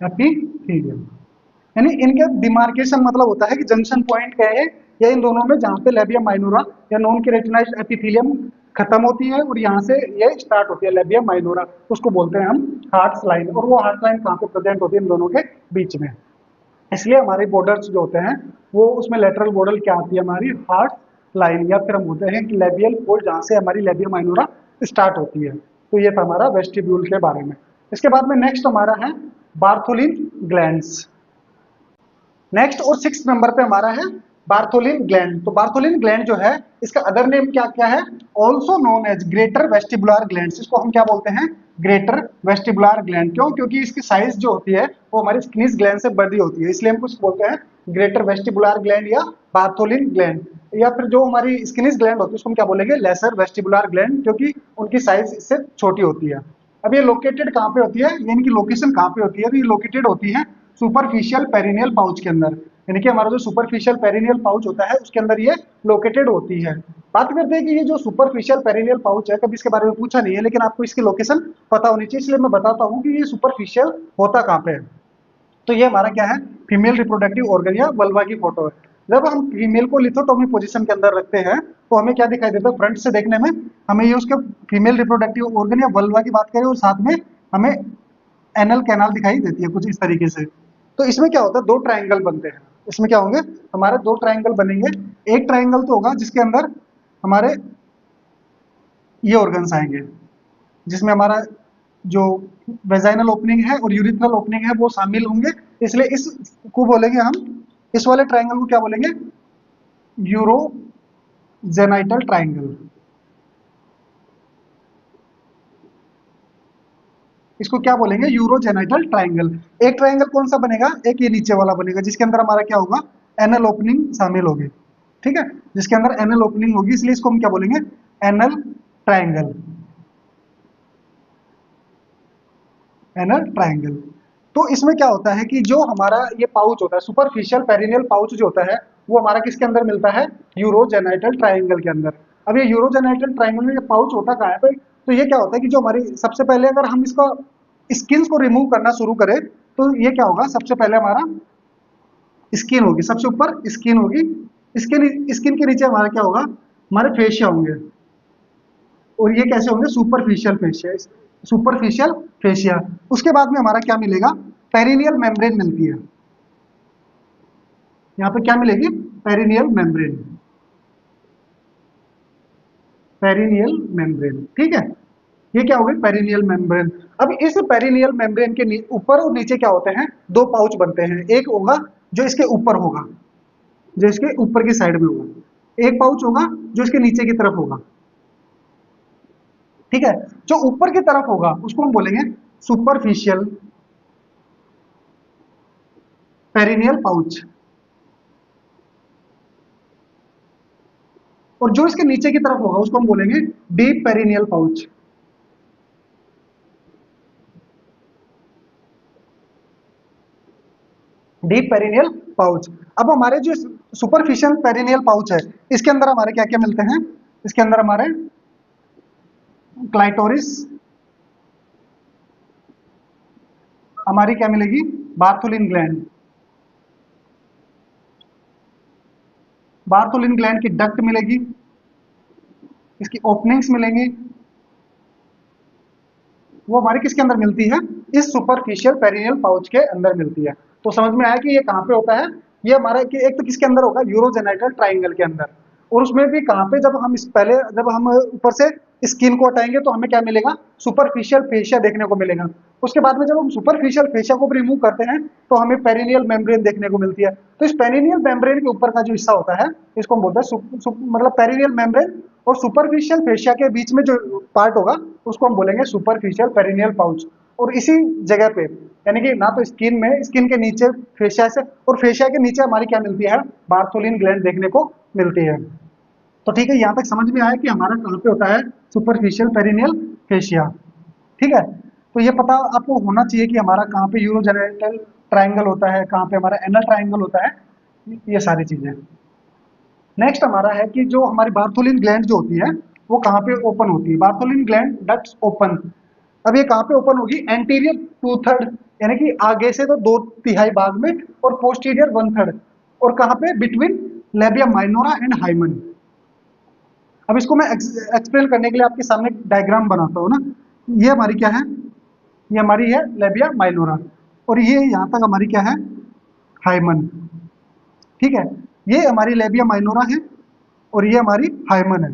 एपिथेलियम। यानी इनके डिमार्केशन मतलब होता है कि जंक्शन पॉइंट क्या है, या इन दोनों में जहां पे लेबिया माइनोरा या नॉन केराटिनाइज्ड एपिथेलियम खत्म होती है और यहाँ से ये स्टार्ट होती है लेबिया माइनोरा, उसको बोलते हैं हम हार्ट्स लाइन। और वो हार्ट लाइन कहाँ पे प्रेजेंट होती है, इन दोनों के बीच में। इसलिए हमारे बॉर्डर्स जो होते हैं, वो उसमें लेटरल बॉर्डर क्या आती है, हमारी हार्ट लाइन, या फिर हम बोलते हैं कि लेबियल फोल्ड, जहाँ से हमारी लेबिया माइनोरा स्टार्ट होती है। तो ये था हमारा वेस्टिब्यूल के बारे में। इसके बाद में नेक्स्ट हमारा है बार्थोलिन ग्लैंड्स। नेक्स्ट और 6 नंबर पे हमारा है बार्थोलिन ग्लैंड। तो बार्थोलिन ग्लैंड जो है, इसका अदर नेम क्या क्या है, also known as greater vestibular gland. इसको हम क्या बोलते हैं, ग्रेटर वेस्टिबुलर ग्लैंड। क्यों, क्योंकि इसकी साइज जो होती है वो हमारी स्किनिस ग्लैंड से बड़ी होती है, इसलिए हम कुछ बोलते हैं ग्रेटर वेस्टिबुलर ग्लैंड या बार्थोलिन ग्लैंड। या फिर जो हमारी स्किनिस ग्लैंड होती है उसको हम क्या बोलेंगे, लेसर वेस्टिबुलर ग्लैंड, क्योंकि उनकी साइज इससे छोटी होती है। अब ये लोकेटेड कहाँ पे होती है, यानी कि लोकेशन कहाँ पे होती है, तो ये लोकेटेड होती है सुपरफिशियल पेरिनियल पाउच के अंदर। यानी कि हमारा जो सुपरफिशियल पेरिनियल पाउच होता है उसके अंदर ये लोकेटेड होती है। बात करते हैं कि ये जो सुपरफिशियल पेरिनियल पाउच है, कभी इसके बारे में पूछा नहीं है, लेकिन आपको इसकी लोकेशन पता होनी चाहिए, इसलिए मैं बताता हूँ कि ये सुपरफिशियल होता कहाँ पे है। तो ये हमारा क्या है, फीमेल रिप्रोडक्टिव ऑर्गन या वल्वा की फोटो है। जब हम फीमेल को लिथोटोमी पोजीशन के अंदर रखते हैं तो हमें क्या दिखाई देता है, फ्रंट से देखने में हमें ये उसके फीमेल रिप्रोडक्टिव ऑर्गन या वल्वा की बात करें, और साथ में हमें एनल कैनाल दिखाई देती है कुछ इस तरीके से। तो इसमें क्या होता है, दो ट्राइंगल बनते हैं। इसमें क्या होंगे, हमारे दो ट्राइंगल बनेंगे। एक ट्राइंगल तो होगा जिसके अंदर हमारे ये ऑर्गन्स आएंगे, जिसमें हमारा जो वेजाइनल ओपनिंग है और यूरिथ्रल ओपनिंग है वो शामिल होंगे। इसलिए इस को बोलेंगे हम, इस वाले ट्राइंगल को क्या बोलेंगे, यूरोजेनाइटल ट्राइंगल। इसको क्या बोलेंगे, यूरोजेनाइटल ट्राइंगल। एक ट्राइंगल कौन सा बनेगा, एक ये नीचे वाला बनेगा, जिसके अंदर हमारा क्या होगा, एनल ओपनिंग शामिल होगी। ठीक है, जिसके अंदर एनल ओपनिंग होगी, इसलिए इसको हम क्या बोलेंगे, एनल ट्राइंगल। Anal triangle. तो इसमें क्या होता है कि जो हमारा ये पाउच होता है, सुपरफिशियल पेरिनियल पाउच जो होता है, वो हमारा किसके अंदर मिलता है, यूरोजेनाइटल ट्राइंगल के अंदर। अब ये यूरोजेनाइटल ट्राइंगल में ये पाउच होता कहाँ है, तो ये क्या होता है कि जो हमारी सबसे पहले अगर हम इसका स्किन्स को रिमूव करना शुरू करें, तो ये क्या होगा, सबसे पहले हमारा स्किन होगी, सबसे ऊपर स्किन होगी। स्किन स्किन के नीचे हमारा क्या होगा, हमारे फेशिया होंगे। और ये कैसे होंगे, सुपरफिशियल फेशिया, सुपरफिशियल फेशिया। उसके बाद में हमारा क्या मिलेगा, पेरिनियल मेम्ब्रेन मिलती है। यहाँ पे क्या मिलेगी, पेरिनियल मेम्ब्रेन, पेरिनियल मेम्ब्रेन। ठीक है, ये क्या होगी, पेरिनियल मेम्ब्रेन। अब इस पेरिनियल मेम्ब्रेन के ऊपर और नीचे क्या होते हैं, दो पाउच बनते हैं। एक होगा जो इसके ऊपर होगा, जो इसके ऊपर की साइड में होगा। एक पाउच होगा जो इसके नीचे की तरफ होगा। ठीक है, जो ऊपर की तरफ होगा उसको हम बोलेंगे सुपरफिशियल पेरिनियल पाउच। और जो इसके नीचे की तरफ होगा उसको हम बोलेंगे deep perineal pouch. Deep perineal pouch. अब हमारे जो सुपरफिशियल पेरिनियल पाउच है, इसके अंदर हमारे क्या क्या मिलते हैं, इसके अंदर हमारे क्लाइटोरिस, हमारी क्या मिलेगी, बार्थोलिन ग्लैंड। बार्थोलिन ग्लैंड की डक्ट मिलेगी, इसकी ओपनिंग्स मिलेंगी, वो हमारी किसके अंदर मिलती है, इस सुपरफिशियल पेरिनियल पाउच के अंदर मिलती है। तो समझ में आया कि ये कहाँ पे होता है, ये हमारा कि एक तो किसके अंदर होगा, यूरोजेनाइटल ट्राइंगल के अंदर, और उसमें भी कहाँ पे, जब हम इस पहले जब हम ऊपर से स्किन को हटाएंगे तो हमें क्या मिलेगा, सुपरफिशियल फेशिया देखने को मिलेगा। उसके बाद में जब हम सुपरफिशियल फेशिया को रिमूव करते हैं तो हमें पेरिनियल मेम्ब्रेन देखने को मिलती है। तो इस पेरिनियल मेम्ब्रेन के ऊपर का जो हिस्सा होता है इसको हम बोलते हैं मतलब पेरिनियल मेम्ब्रेन और सुपरफिशियल फेशिया के बीच में जो पार्ट होगा उसको हम बोलेंगे सुपरफिशियल पेरिनियल पाउच। और इसी जगह पे यानी कि ना तो स्किन में, स्किन के नीचे फेशिया से, और फेशिया के नीचे हमारी क्या मिलती है, बार्थोलिन ग्लैंड देखने को मिलती है। तो ठीक है, यहाँ तक समझ में आया कि हमारा कहाँ पे होता है सुपरफिशियल पेरिनियल फेशिया। ठीक है, तो ये पता आपको होना चाहिए कि हमारा कहाँ पे यूरोजेनिटल ट्राइंगल होता है, कहाँ पे हमारा एनल ट्राइंगल होता है, ये सारी चीजें। नेक्स्ट हमारा है कि जो हमारी बार्थोलिन ग्लैंड जो होती है वो कहाँ पे ओपन होती है, बार्थोलिन ग्लैंड डक्ट्स ओपन। अब ये कहाँ पे ओपन होगी, एंटीरियर 2/3 यानी कि आगे से तो 2/3 भाग में, और पोस्टीरियर 1/3, और कहाँ पे, between labia minora and hymen. अब इसको मैं एक्सप्लेन करने के लिए आपके सामने डायग्राम बनाता हूँ ना। ये हमारी क्या है, ये हमारी है लेबिया माइनोरा, और ये यहाँ तक हमारी क्या है, हाइमन। ठीक है, ये हमारी लेबिया माइनोरा है और ये हमारी हाइमन है।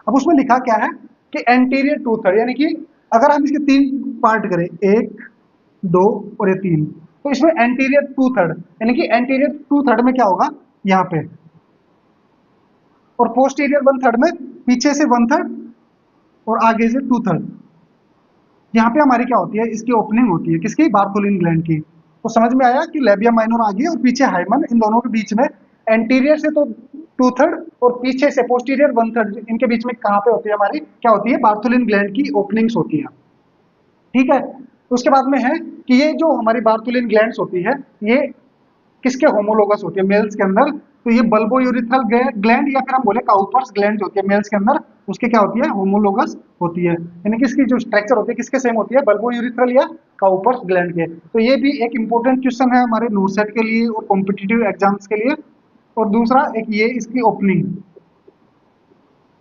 अब उसमें लिखा क्या है कि एंटीरियर 2/3 यानी कि अगर हम इसके 3 पार्ट करें, 1 2 और ये 3, तो इसमें एंटीरियर 2/3 यानी कि एंटीरियर 2/3 में क्या होगा, यहाँ पे, और पोस्टीरियर 1/3 में पीछे से 1/3 और आगे से 2/3। यहाँ पे हमारी क्या होती है, इसकी ओपनिंग होती है किसकी, बार्थोलिन ग्लैंड की। तो समझ में आया कि लेबिया माइनोर आगे और पीछे हाइमन, इन दोनों के बीच में एंटीरियर से तो 2/3 और पीछे से पोस्टीरियर 1/3, इनके बीच में कहाँ पे होती है हमारी, क्या होती है, बार्थोलिन ग्लैंड की ओपनिंग्स होती है। ठीक है, उसके बाद में है कि ये जो हमारी बार्थोलिन ग्लैंड्स होती है ये किसके होमोलोगस होती है, मेल्स के अंदर। तो ये बल्बो यूरिथ्रल ग्लैंड या फिर हम बोले काउपर्स ग्लैंड होती है मेल्स के अंदर, उसके क्या होती है, होमोलोगस होती है। यानी कि इसकी जो स्ट्रक्चर होती है किसके सेम होती है, बल्बो यूरिथ्रल या काउपर्स ग्लैंड के। तो ये भी एक इंपॉर्टेंट क्वेश्चन है हमारे नोटसेट के लिए और कॉम्पिटिटिव एग्जाम्स के लिए। और दूसरा एक ये इसकी ओपनिंग,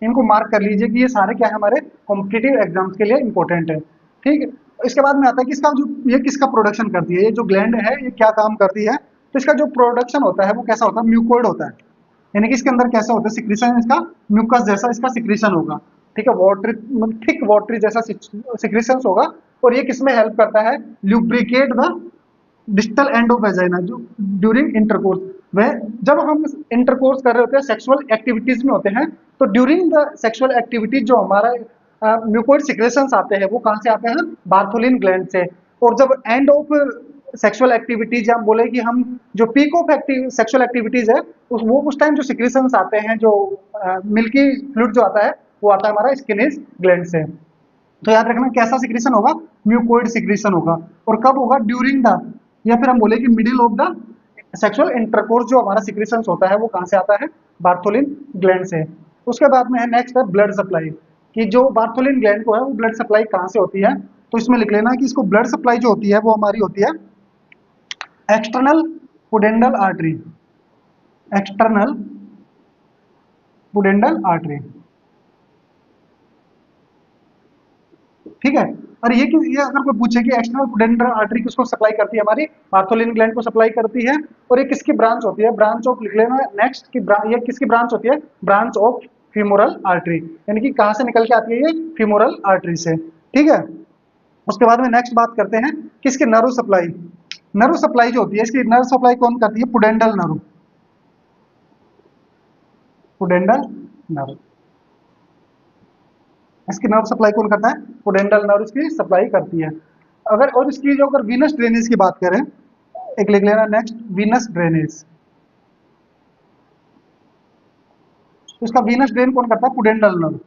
इनको मार्क कर लीजिए कि ये सारे क्या है हमारे कॉम्पिटिटिव एग्जाम्स के लिए इंपॉर्टेंट है। ठीक है, इसके बाद में आता है कि इसका जो, ये किसका प्रोडक्शन करती है, ये जो ग्लैंड है ये क्या काम करती है। तो इसका जो प्रोडक्शन होता है वो कैसा होता है, म्यूकोइड होता है। यानी कि इसके अंदर कैसा होता है, सिक्रीशन इसका म्यूकस जैसा इसका सिक्रीशन होगा। ठीक है, वाटरी, थिक वाटरी जैसा सिक्रीशन होगा। और ये किसमें हेल्प करता है, lubricate the distal end of vagina, जो ड्यूरिंग इंटरकोर्स, वह जब हम इंटरकोर्स कर रहे होते हैं, सेक्सुअल एक्टिविटीज में होते हैं, तो ड्यूरिंग द सेक्सुअल एक्टिविटीज जो हमारा म्यूकोइड सिक्रेशंस आते हैं वो कहाँ से आते हैं, बार्थोलिन ग्लैंड से। और जब एंड ऑफ सेक्सुअल एक्टिविटीज, हम बोले कि हम जो पीक ऑफ सेक्सुअल एक्टिविटीज है उस टाइम जो सिक्रेशंस आते हैं, जो मिल्की फ्लूइड जो आता है वो आता है हमारा स्किनेज ग्लैंड से। तो याद रखना कैसा सिक्रेशन होगा, म्यूकोइड सिक्रेशन होगा। और कब होगा, ड्यूरिंग द, या फिर हम बोले कि middle of the sexual intercourse जो हमारा सिक्रेशन होता है वो कहाँ से आता है, बार्थोलिन ग्लैंड से। उसके बाद में है नेक्स्ट है ब्लड सप्लाई, कि जो बार्थोलिन ग्लैंड को है वो ब्लड सप्लाई कहाँ से होती है। तो इसमें लिख लेना कि इसको ब्लड सप्लाई जो होती है वो हमारी होती है external pudendal artery, external pudendal artery. ठीक है, और ये अगर कोई पूछे कि एक्सटर्नल पुडेंडल आर्टरी किसको सप्लाई करती है, हमारी बार्थोलिन ग्लैंड को सप्लाई करती है। और ये किसकी ब्रांच होती है, ब्रांच ऑफ, लिख लेना नेक्स्ट की ये किसकी ब्रांच होती है, ब्रांच ऑफ फीमोरल आर्टरी। यानी कि कहाँ से निकल के आती है, ये फीमोरल आर्टरी से। ठीक है, उसके बाद में नेक्स्ट बात करते हैं किसकी, नर्व सप्लाई। नर्व सप्लाई जो होती है, इसकी नर्व सप्लाई कौन करती है, पुडेंडल नर्व, पुडेंडल नर्व, इसकी नर्व सप्लाई कौन करता है, पुडेंडल नर्व इसकी सप्लाई करती है। अगर और इसकी जो अगर वीनस ड्रेनेज की बात करें, एक लिख लेना नेक्स्ट, वीनस ड्रेनेज। इसका वीनस ड्रेन कौन करता है, पुडेंडल नर्व,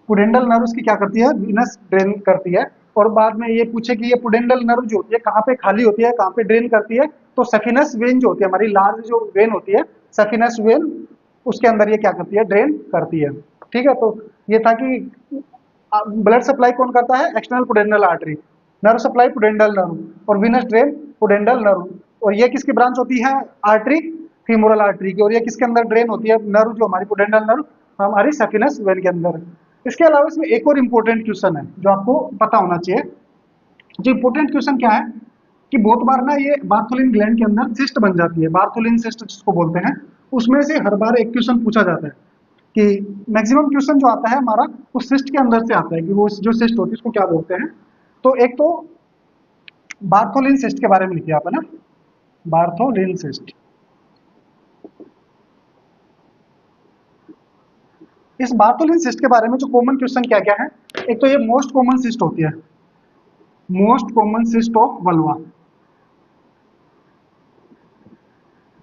पुडेंडल नर्व की क्या करती है, वीनस ड्रेन करती है। और बाद में ये पूछे कि ये पुडेंडल नर्व जो होती है कहाँ पे खाली होती है, कहाँ पे ड्रेन करती है, तो सफिनस वेन जो होती है हमारी लार्ज जो वेन होती है, सफिनस वेन, उसके अंदर ये क्या करती है, ड्रेन करती है। ठीक है, तो ये था कि ब्लड सप्लाई कौन करता है, external pudendal artery, nerve supply pudendal nerve, और वीनस ड्रेन पुडेंडल नर्व, और ये किसकी ब्रांच होती है, आर्टरी, फीमोरल आर्टरी की, और ये किसके अंदर ड्रेन होती है, नर्व जो हमारी पुडेंडल नर्व हमारी सफिनस वेन के अंदर। इसके अलावा इसमें एक और इंपॉर्टेंट क्वेश्चन है जो आपको पता होना चाहिए। जो इंपॉर्टेंट क्वेश्चन क्या है कि बहुत बार ना ये बार्थोलिन ग्लैंड के अंदर सिस्ट बन जाती है, बार्थोलिन सिस्ट जिसको बोलते हैं, उसमें से हर बार एक क्वेश्चन पूछा जाता है कि मैक्सिमम क्वेश्चन जो आता है हमारा उस सिस्ट के अंदर से आता है कि वो जो सिस्ट होती है उसको क्या बोलते हैं। तो एक तो बार्थोलिन सिस्ट के बारे में लिखिए आप, है ना, बार्थोलिन सिस्ट। इस बार्थोलिन सिस्ट के बारे में जो कॉमन क्वेश्चन क्या क्या है, एक तो ये मोस्ट कॉमन सिस्ट होती है, most common cyst of vulva,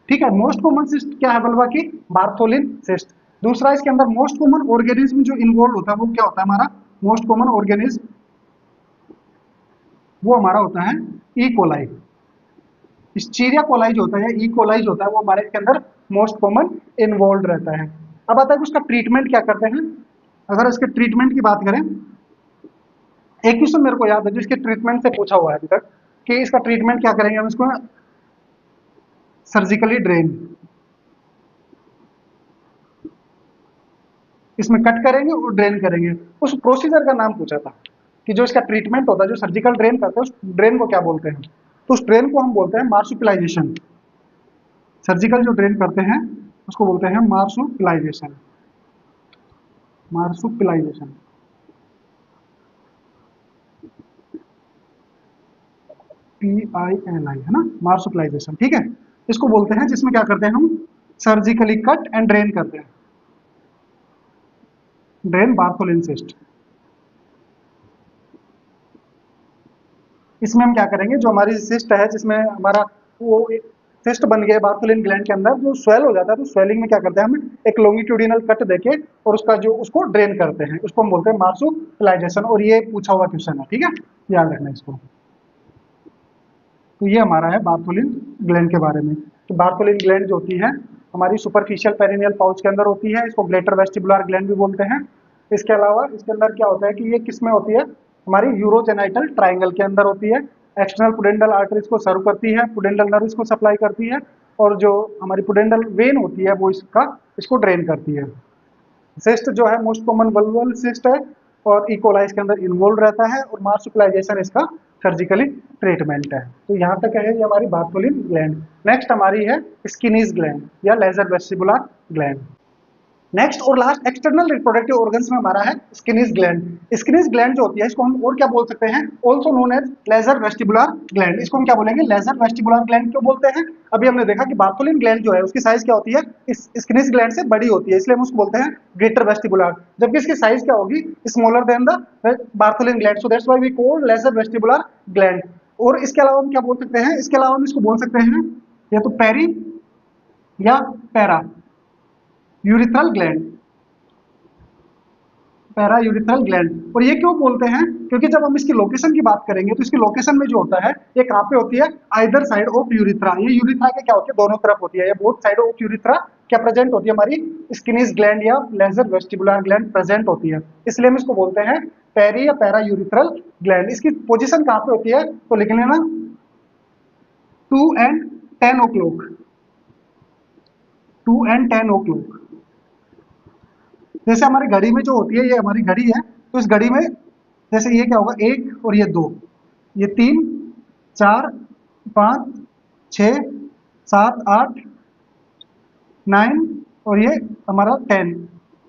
ठीक है, मोस्ट कॉमन सिस्ट क्या है वल्वा की, बार्थोलिन सिस्ट। दूसरा इसके अंदर मोस्ट कॉमन ऑर्गेनिज्म जो इन्वॉल्व होता है वो क्या होता है हमारा, मोस्ट कॉमन ऑर्गेनिज्म वो हमारा होता है ई कोलाई, स्टीरिया कोलाई जो होता है, ई कोलाई जो होता है वो हमारे इसके अंदर मोस्ट कॉमन इन्वॉल्व रहता है। अब आता है उसका ट्रीटमेंट क्या करते हैं। अगर इसके ट्रीटमेंट की बात करें, एक क्वेश्चन मेरे को याद है जो इसके ट्रीटमेंट से पूछा हुआ है अभी तक कि इसका ट्रीटमेंट क्या करेंगे हम, इसको सर्जिकली ड्रेन, इसमें कट करेंगे और ड्रेन करेंगे। उस प्रोसीजर का नाम पूछा था कि जो इसका ट्रीटमेंट होता है, जो सर्जिकल ड्रेन करते हैं उस ड्रेन को क्या बोलते हैं, तो उस ड्रेन को हम बोलते हैं मार्सुपिलाइजेशन। सर्जिकल जो ड्रेन करते हैं उसको बोलते हैं मार्सुपिलाइजेशन, मार्सुपिलाइजेशन। PILI है ना, मार्सुपिलाइजेशन, ठीक है। इसको बोलते हैं जिसमें क्या करते हैं हम सर्जिकली कट एंड ड्रेन करते हैं, ड्रेन बार्थोलिन सिस्ट। इसमें हम क्या करेंगे, जो हमारी सिस्ट है जिसमें हमारा वो सिस्ट बन गया बार्थोलिन ग्लैंड के अंदर, जो स्वेल हो जाता है तो स्वेलिंग में क्या करते हैं हम एक लॉन्गिट्यूडिनल कट देके और उसका जो उसको ड्रेन करते हैं, उसको हम बोलते हैं मार्सुपिलाइजेशन। और ये पूछा हुआ क्वेश्चन है, ठीक है, याद रखना इसको। तो ये हमारा है बार्थोलिन ग्लैंड के बारे में। तो बार्थोलिन ग्लैंड जो होती है हमारी सुपरफिशियल पेरिनियल पाउच के अंदर होती है, इसको ग्लेटर वेस्टिबुलर ग्लैंड भी बोलते हैं। इसके अलावा इसके अंदर क्या होता है कि ये किस में होती है, हमारी यूरोजेनाइटल ट्राइंगल के अंदर होती है। एक्सटर्नल पुडेंडल आर्टरीज को सर्व करती है, पुडेंडल नर्व्स को सप्लाई करती है, और जो हमारी पुडेंडल वेन होती है वो इसको ड्रेन करती है। सिस्ट जो है मोस्ट कॉमन वल्वल सिस्ट है और इकोलाई इसके अंदर इन्वॉल्व रहता है, और मार्सुपिलाइजेशन इसका सर्जिकली ट्रीटमेंट है। तो यहाँ तक है ये हमारी बार्थोलिन ग्लैंड। नेक्स्ट हमारी है स्किनीज ग्लैंड या लेजर वेस्टिबुलर ग्लैंड। नेक्स्ट और लास्ट एक्सटर्नल रिप्रोडक्टिव ऑर्गन्स में हमारा है स्किनीज ग्लैंड। स्किनीज ग्लैंड जो होती है इसको हम और क्या बोल सकते हैं, also known as lesser vestibular gland. इसको हम क्या बोलेंगे, लेजर वेस्टिबुलर ग्लैंड क्यों बोलते हैं। अभी हमने देखा कि बार्थोलिन ग्लैंड जो है उसकी साइज क्या होती है, इस स्किनीज ग्लैंड से बड़ी होती है, इसलिए हम उसको बोलते हैं ग्रेटर वेस्टिबुलर, जबकि इसकी साइज क्या होगी, smaller than the Bartholin gland, so that's why we call lesser vestibular gland. और इसके अलावा हम क्या बोल सकते हैं, इसके अलावा हम इसको बोल सकते हैं या तो पेरी या para urethral gland, para urethral gland. और ये क्यों बोलते हैं, क्योंकि जब हम इसकी लोकेशन की बात करेंगे तो इसकी लोकेशन में जो होता है ये कहाँ पे होती है, आइदर साइड ऑफ यूरिथ्रा। ये यूरिथ्रा के क्या होती है, दोनों तरफ होती है, ये बोथ साइड ऑफ यूरिथ्रा क्या प्रेजेंट होती है, हमारी स्किनीज ग्लैंड या लेजर वेस्टिबुलर ग्लैंड प्रेजेंट होती है, इसलिए हम इसको बोलते हैं पेरी या पैरा यूरिथ्रल ग्लैंड। इसकी पोजीशन कहाँ पे होती है, तो लिख लेना 2 and 10 o'clock, 2 and 10 o'clock। जैसे हमारी घड़ी में जो होती है, ये हमारी घड़ी है, तो इस घड़ी में जैसे ये क्या होगा, 1 और ये 2, ये 3 4 5 6 7 8 9 और ये हमारा 10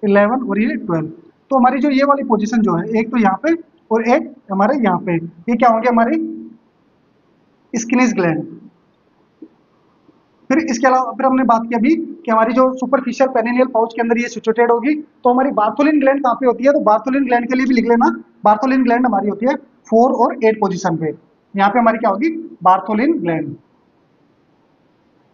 11 और ये 12। तो हमारी जो ये वाली पोजीशन जो है, एक तो यहाँ पे और एक हमारे यहाँ पे, ये क्या होंगे हमारी स्किनीज ग्लैंड। फिर इसके अलावा फिर हमने बात की अभी कि हमारी जो सुपरफिशियल पेरिनियल पाउच के अंदर ये सिचुएटेड होगी, तो हमारी बार्थोलिन ग्लैंड कहाँ पे होती है, तो बार्थोलिन ग्लैंड के लिए भी लिख लेना, बार्थोलिन ग्लैंड हमारी होती है 4 और 8 पोजीशन पे। यहाँ पे हमारी क्या होगी, बार्थोलिन ग्लैंड।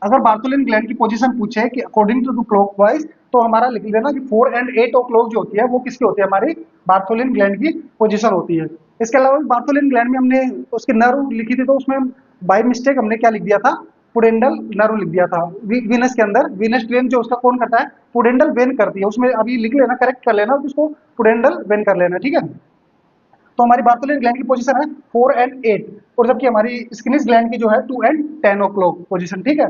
अगर बार्थोलिन ग्लैंड की पोजीशन पूछे कि अकॉर्डिंग टू क्लॉकवाइज, तो हमारा लिख लेना कि 4 and 8 o'clock जो होती है वो किसकी होती है, हमारी बार्थोलिन ग्लैंड की पोजीशन होती है। इसके अलावा बार्थोलिन ग्लैंड में हमने उसकी नर्व लिखी थी, तो उसमें बाय मिस्टेक हमने क्या लिख दिया था, पुडेंडल नर्व लिख दिया था। वीनस के अंदर वीनस ड्रेन जो उसका कौन करता है, पुडेंडल वेन करती है, उसमें अभी लिख लेना, करेक्ट कर लेना, उसको पुडेंडल वेन कर लेना, ठीक है। तो हमारी बार्थोलिन ग्लैंड की पोजीशन है 4 एंड 8, और जबकि हमारी स्किनिस ग्लैंड की जो है 2 एंड 10 ओ क्लॉक पोजीशन, ठीक है।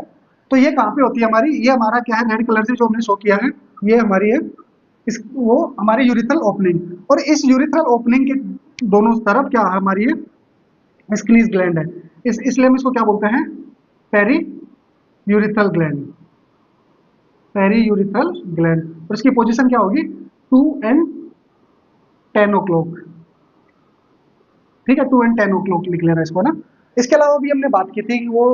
तो ये कहाँ पे होती है हमारी, ये हमारा क्या है, रेड कलर से जो हमने शो किया है, ये हमारी है इस वो हमारी यूरिथ्रल ओपनिंग, और इस यूरिथ्रल ओपनिंग के दोनों तरफ क्या है हमारी है स्किनिस ग्लैंड है। इसलिए हम इसको क्या बोलते हैं, periurethral gland, periurethral gland, और इसकी पोजीशन क्या होगी 2 एंड 10 ओ क्लॉक, ठीक है, 2 एंड 10 ओ क्लॉक लिख लेना इसको ना। इसके अलावा भी हमने बात की थी कि वो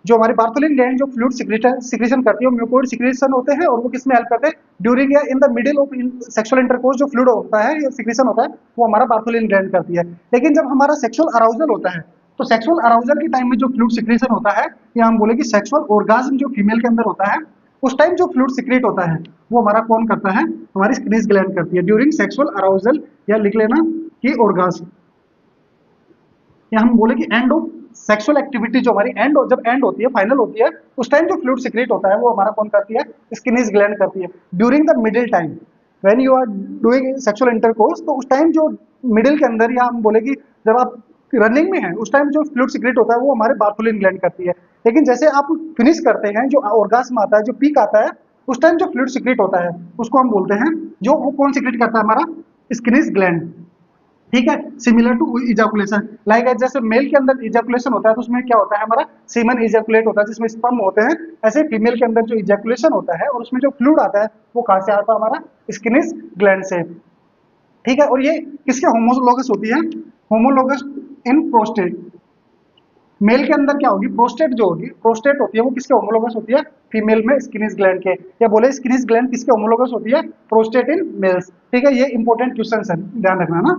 जो हमारी बार्थोलिन ग्लैंड जो फ्लूइड सिक्रीशन करती है, वो म्यूकोइड सिक्रीशन होते हैं, और वो किसमें हेल्प करते हैं, ड्यूरिंग या in the middle of sexual intercourse जो फ्लूइड होता है या सिक्रीशन होता है, वो हमारा बार्थोलिन ग्लैंड करती है। लेकिन जब हमारा सेक्सुअल अराउजल होता है, तो सेक्सुअल अराउजल के टाइम में जो फ्लूइड सिक्रीशन होता है, या हम बोले कि सेक्सुअल ऑर्गाज्म जो फीमेल के अंदर होता है, उस टाइम जो फ्लूइड सिक्रेट होता है, वो हमारा कौन करता है, हमारी स्किनिस ग्लैंड करती है ड्यूरिंग सेक्सुअल अराउजल, या लिख लेना कि ऑर्गाज्म, या हम बोले कि एंड ऑफ सेक्सुअल एक्टिविटी, जो हमारी जब एंड होती है, फाइनल होती है, उस टाइम जो फ्लूइड सिक्रेट होता है, वो हमारा कौन करती है, स्किनिस ग्लैंड करती है during the middle time when you are doing sexual intercourse. तो उस टाइम जो मिडिल के अंदर, या हम बोले कि जब आप रनिंग में है, उस टाइम जो फ्लूइड सिक्रेट होता है, वो हमारे बार्थोलिन ग्लैंड करती है। लेकिन जैसे आप फिनिश करते हैं, जो ऑर्गास्म आता है, जो पीक आता है, उस टाइम जो फ्लूइड सिक्रेट होता है, उसको हम बोलते हैं, जो वो कौन सिक्रेट करता है, हमारा स्किनिस ग्लैंड, ठीक है। सिमिलर टू इजैकुलेशन, लाइक जैसे मेल के अंदर इजैकुलेशन होता है, तो उसमें क्या होता है, हमारा सीमन इजैकुलेट होता है जिसमें स्पर्म होते हैं, ऐसे फीमेल के अंदर जो इजैकुलेशन होता है और उसमें जो फ्लूइड आता है, वो कहां से आता है, हमारा स्किनिस ग्लैंड से, ठीक है। और ये किसके होमोलोगस होती है, होमोलोगस इन प्रोस्टेट, मेल के अंदर क्या होगी, प्रोस्टेट जो होगी, प्रोस्टेट होती है, वो किसके होमोलोगस होती है, फीमेल में स्किनिस ग्लैंड के, या बोले स्किनिस ग्लैंड किसके होमोलोगस होती है, प्रोस्टेट इन मेल्स, ठीक है। ये इंपॉर्टेंट क्वेश्चन है, ध्यान रखना ना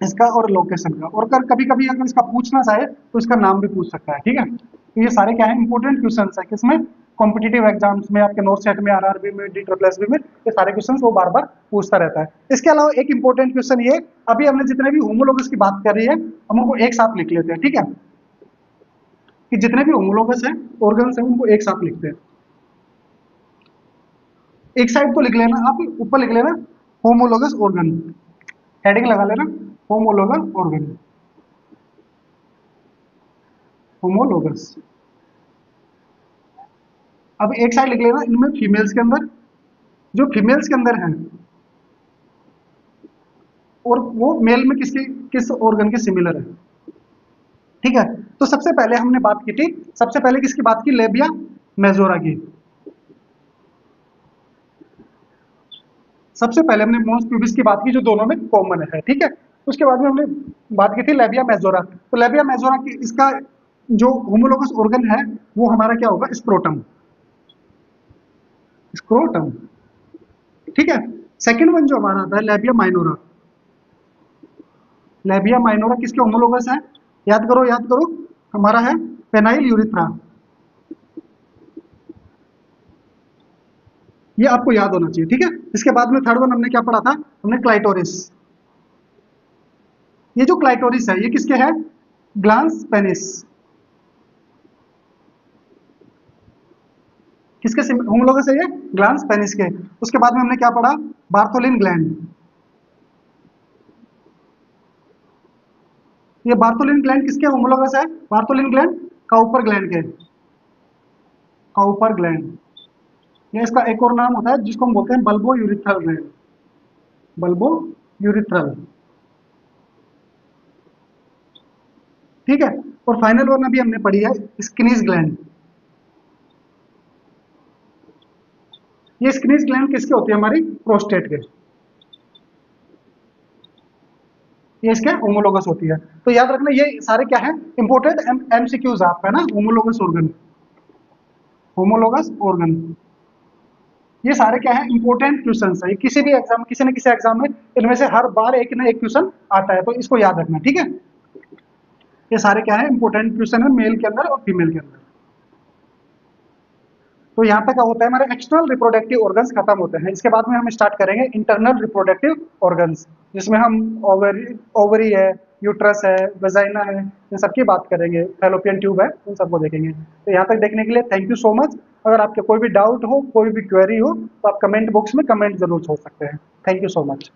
इसका, और लोकेशन का, और कभी कभी अगर इसका पूछना चाहे तो इसका नाम भी पूछ सकता है, ठीक है। तो ये सारे क्या है, इंपॉर्टेंट क्वेश्चन है किसमें, कॉम्पिटिटिव एग्जाम्स में, आपके नोट सेट में, आरआरबी में, DSSB में, ये सारे क्वेश्चन वो बार बार पूछता रहता है। इसके अलावा एक इंपॉर्टेंट क्वेश्चन ये, अभी हमने जितने भी होमोलोगस की बात कर रही है, हम उनको एक साथ लिख लेते हैं, ठीक है, कि जितने भी होमोलोगस है ऑर्गन्स है, उनको एक साथ लिखते हैं। एक साइड तो लिख लेना, आप ऊपर लिख लेना होमोलोगस ऑर्गन, हेडिंग लगा लेना होमोलोगस ऑर्गन, होमोलोगस। अब एक साइड लिख लेना इनमें फीमेल्स के अंदर, जो फीमेल्स के अंदर है, और वो मेल में किस ऑर्गन के सिमिलर है, ठीक है। तो सबसे पहले हमने बात की थी, सबसे पहले किसकी बात की, लेबिया मेजोरा की, सबसे पहले हमने मोन्स प्यूबिस की बात की, जो दोनों में कॉमन है, ठीक है। उसके बाद में हमने बात की थी लेबिया मेजोरा, तो लेबिया मेजोरा की इसका जो होमोलोगस ऑर्गन है, वो हमारा क्या होगा, स्क्रोटम, स्क्रोटम, ठीक है। सेकंड वन जो हमारा आता है लेबिया माइनोरा, लेबिया माइनोरा किसके होमोलोगस है, याद करो याद करो, हमारा है पेनाइल यूरिथ्रा, ये आपको याद होना चाहिए, ठीक है। इसके बाद में थर्ड वन हमने क्या पढ़ा था, हमने क्लाइटोरिस, ये जो क्लाइटोरिस है, ये किसके है, ग्लांस पेनिस, किसके होमोलोगस है, ये ग्लांस पेनिस के। उसके बाद में हमने क्या पढ़ा, बार्थोलिन ग्लैंड, ये बार्थोलिन ग्लैंड किसके होमोलोगस है, बार्थोलिन ग्लैंड काउपर ग्लैंड के, काउपर ग्लैंड, या इसका एक और नाम होता है जिसको हम बोलते हैं bulbo urethral gland, bulbo urethral, ठीक है। और फाइनल वन अभी हमने पढ़ी है स्किनिस ग्लैंड, ये स्किनिस ग्लैंड किसके होती है, हमारी प्रोस्टेट के, ये इसके होमोलोगस होती है। तो याद रखना ये सारे क्या है, इंपोर्टेंट एमसीक्यूज आपका ना, होमोलोगस ऑर्गन, होमोलोगस ऑर्गन, ये सारे क्या है, इंपोर्टेंट क्वेश्चन है, किसी भी एग्जाम, किसी न किसी एग्जाम में इनमें से हर बार एक ना एक क्वेश्चन आता है, तो इसको याद रखना, ठीक है। ये सारे क्या है, इंपोर्टेंट क्वेश्चन है मेल के अंदर और फीमेल के अंदर। तो यहाँ तक होता है हमारे एक्सटर्नल रिप्रोडक्टिव ऑर्गन्स खत्म होते हैं। इसके बाद में हम स्टार्ट करेंगे इंटरनल रिप्रोडक्टिव ऑर्गन्स, जिसमें हम ओवरी है, यूट्रस है, वेजाइना है, इन सबकी बात करेंगे, फैलोपियन ट्यूब है, उन सबको देखेंगे। तो यहाँ तक देखने के लिए थैंक यू सो मच। अगर आपके कोई भी डाउट हो, कोई भी क्वेरी हो, तो आप कमेंट बॉक्स में कमेंट जरूर छोड़ सकते हैं। Thank you so much.